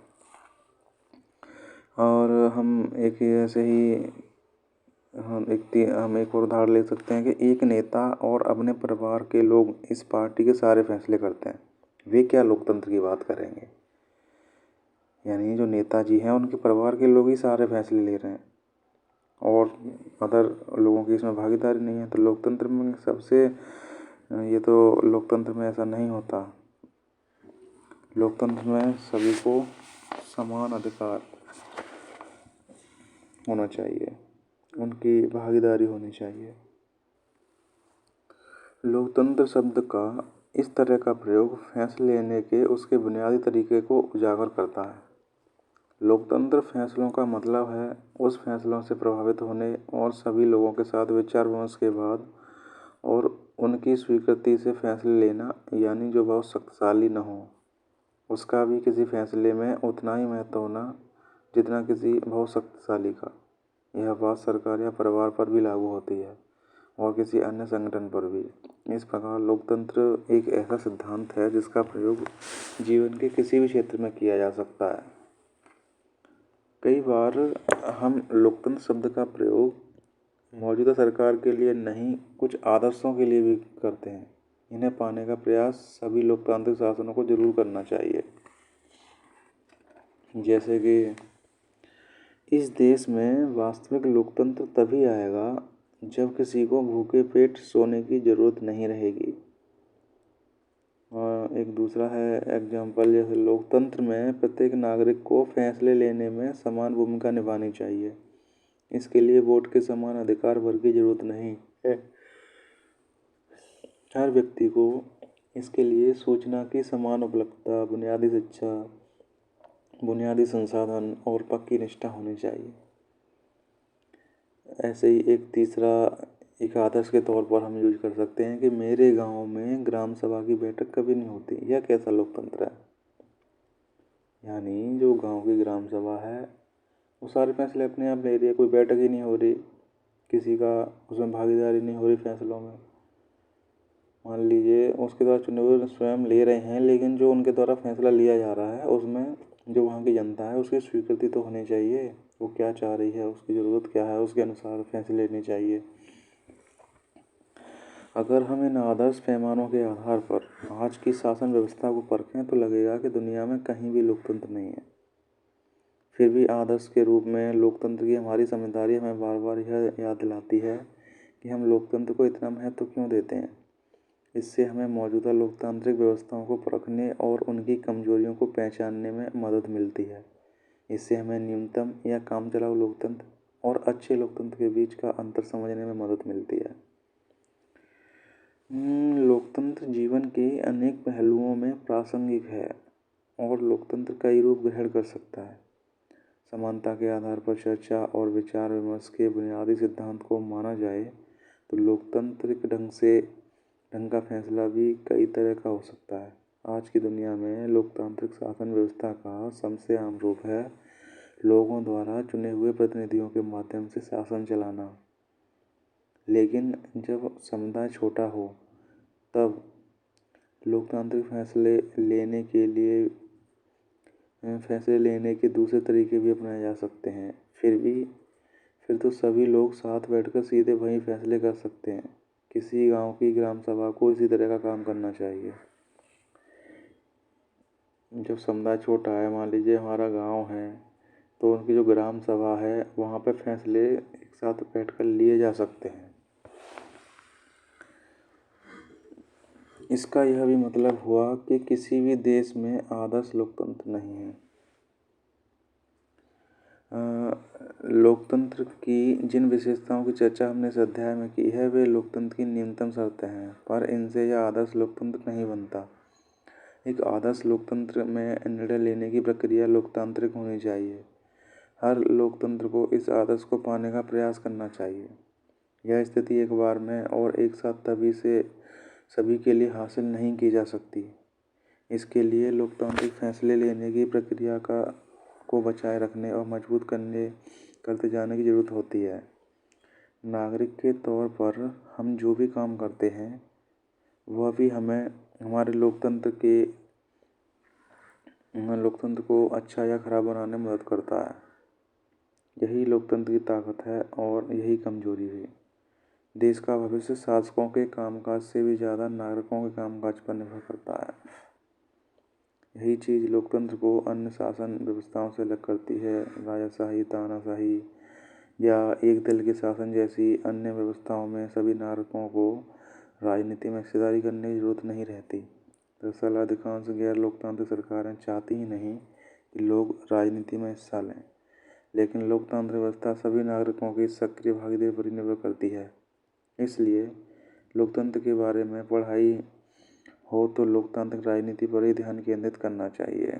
और हम एक ऐसे ही हम एक और उदाहरण ले सकते हैं कि एक नेता और अपने परिवार के लोग इस पार्टी के सारे फैसले करते हैं, वे क्या लोकतंत्र की बात करेंगे? यानी जो नेताजी हैं उनके परिवार के लोग ही सारे फैसले ले रहे हैं और अदर लोगों की इसमें भागीदारी नहीं है। तो लोकतंत्र में लोकतंत्र में ऐसा नहीं होता। लोकतंत्र में सभी को समान अधिकार होना चाहिए, उनकी भागीदारी होनी चाहिए। लोकतंत्र शब्द का इस तरह का प्रयोग फैसले लेने के उसके बुनियादी तरीके को उजागर करता है। लोकतंत्र फैसलों का मतलब है उस फैसलों से प्रभावित होने और सभी लोगों के साथ विचार विमर्श के बाद और उनकी स्वीकृति से फैसले लेना, यानी जो बहुत शक्तिशाली न हो उसका भी किसी फैसले में उतना ही महत्व होना जितना किसी बहुत शक्तिशाली का। यह बात सरकार या परिवार पर भी लागू होती है। और किसी अन्य संगठन पर भी। इस प्रकार लोकतंत्र एक ऐसा सिद्धांत है जिसका प्रयोग जीवन के किसी भी क्षेत्र में किया जा सकता है। कई बार हम लोकतंत्र शब्द का प्रयोग मौजूदा सरकार के लिए नहीं, कुछ आदर्शों के लिए भी करते हैं। इन्हें पाने का प्रयास सभी लोकतांत्रिक शासनों को जरूर करना चाहिए। जैसे कि इस देश में वास्तविक लोकतंत्र तभी आएगा जब किसी को भूखे पेट सोने की ज़रूरत नहीं रहेगी। और एक दूसरा है एग्जाम्पल, जैसे लोकतंत्र में प्रत्येक नागरिक को फैसले लेने में समान भूमिका निभानी चाहिए। इसके लिए वोट के समान अधिकार वर्ग की जरूरत नहीं है। हर व्यक्ति को इसके लिए सूचना की समान उपलब्धता, बुनियादी शिक्षा, बुनियादी संसाधन और पक्की निष्ठा होनी चाहिए। ऐसे ही एक तीसरा एक आदर्श के तौर पर हम यूज कर सकते हैं कि मेरे गांव में ग्राम सभा की बैठक कभी नहीं होती। यह कैसा लोकतंत्र है? यानी जो गांव की ग्राम सभा है वो सारे फैसले अपने आप ले रही है, कोई बैठक ही नहीं हो रही, किसी का उसमें भागीदारी नहीं हो रही फैसलों में। मान लीजिए उसके द्वारा चुने हुए स्वयं ले रहे हैं, लेकिन जो उनके द्वारा फैसला लिया जा रहा है उसमें जो वहाँ की जनता है उसकी स्वीकृति तो होनी चाहिए। वो क्या चाह रही है, उसकी ज़रूरत क्या है, उसके अनुसार फैसले लेने चाहिए। अगर हम इन आदर्श पैमानों के आधार पर आज की शासन व्यवस्था को परखें तो लगेगा कि दुनिया में कहीं भी लोकतंत्र नहीं है। फिर भी आदर्श के रूप में लोकतंत्र की हमारी समझदारी हमें बार बार यह याद दिलाती है कि हम लोकतंत्र को इतना महत्व क्यों देते हैं। इससे हमें मौजूदा लोकतांत्रिक व्यवस्थाओं को परखने और उनकी कमजोरियों को पहचानने में मदद मिलती है। इससे हमें न्यूनतम या कामचलाऊ लोकतंत्र और अच्छे लोकतंत्र के बीच का अंतर समझने में मदद मिलती है। लोकतंत्र जीवन के अनेक पहलुओं में प्रासंगिक है और लोकतंत्र कई रूप ग्रहण कर सकता है। समानता के आधार पर चर्चा और विचार विमर्श के बुनियादी सिद्धांत को माना जाए तो लोकतांत्रिक ढंग का फैसला भी कई तरह का हो सकता है। आज की दुनिया में लोकतांत्रिक शासन व्यवस्था का सबसे आम रूप है लोगों द्वारा चुने हुए प्रतिनिधियों के माध्यम से शासन चलाना। लेकिन जब समुदाय छोटा हो तब लोकतांत्रिक फैसले लेने के दूसरे तरीके भी अपनाए जा सकते हैं। फिर तो सभी लोग साथ बैठकर सीधे वही फैसले कर सकते हैं। किसी गांव की ग्राम सभा को इसी तरह का काम करना चाहिए। जब समुदाय छोटा है, मान लीजिए हमारा गांव है, तो उनकी जो ग्राम सभा है वहाँ पे फैसले एक साथ बैठकर लिए जा सकते हैं। इसका यह भी मतलब हुआ कि किसी भी देश में आदर्श लोकतंत्र नहीं है। लोकतंत्र की जिन विशेषताओं की चर्चा हमने इस अध्याय में की है वे लोकतंत्र की न्यूनतम शर्तें हैं, पर इनसे यह आदर्श लोकतंत्र नहीं बनता। एक आदर्श लोकतंत्र में निर्णय लेने की प्रक्रिया लोकतांत्रिक होनी चाहिए। हर लोकतंत्र को इस आदर्श को पाने का प्रयास करना चाहिए। यह स्थिति एक बार में और एक साथ सभी के लिए हासिल नहीं की जा सकती। इसके लिए लोकतांत्रिक फैसले लेने की प्रक्रिया को बचाए रखने और मजबूत करते जाने की ज़रूरत होती है। नागरिक के तौर पर हम जो भी काम करते हैं वह भी हमें हमारे लोकतंत्र को अच्छा या खराब बनाने में मदद करता है। यही लोकतंत्र की ताकत है और यही कमजोरी भी। देश का भविष्य शासकों के कामकाज से भी ज़्यादा नागरिकों के कामकाज पर निर्भर करता है। यही चीज़ लोकतंत्र को अन्य शासन व्यवस्थाओं से अलग करती है। राजाशाही, तानाशाही या एक दल के शासन जैसी अन्य व्यवस्थाओं में सभी नागरिकों को राजनीति में हिस्सेदारी करने की जरूरत नहीं रहती। दरअसल अधिकांश गैर लोकतांत्रिक सरकारें चाहती ही नहीं कि लोग राजनीति में हिस्सा लें, लेकिन लोकतांत्रिक व्यवस्था सभी नागरिकों की सक्रिय भागीदारी पर निर्भर करती है। इसलिए लोकतंत्र के बारे में पढ़ाई हो तो लोकतांत्रिक राजनीति पर ही ध्यान केंद्रित करना चाहिए।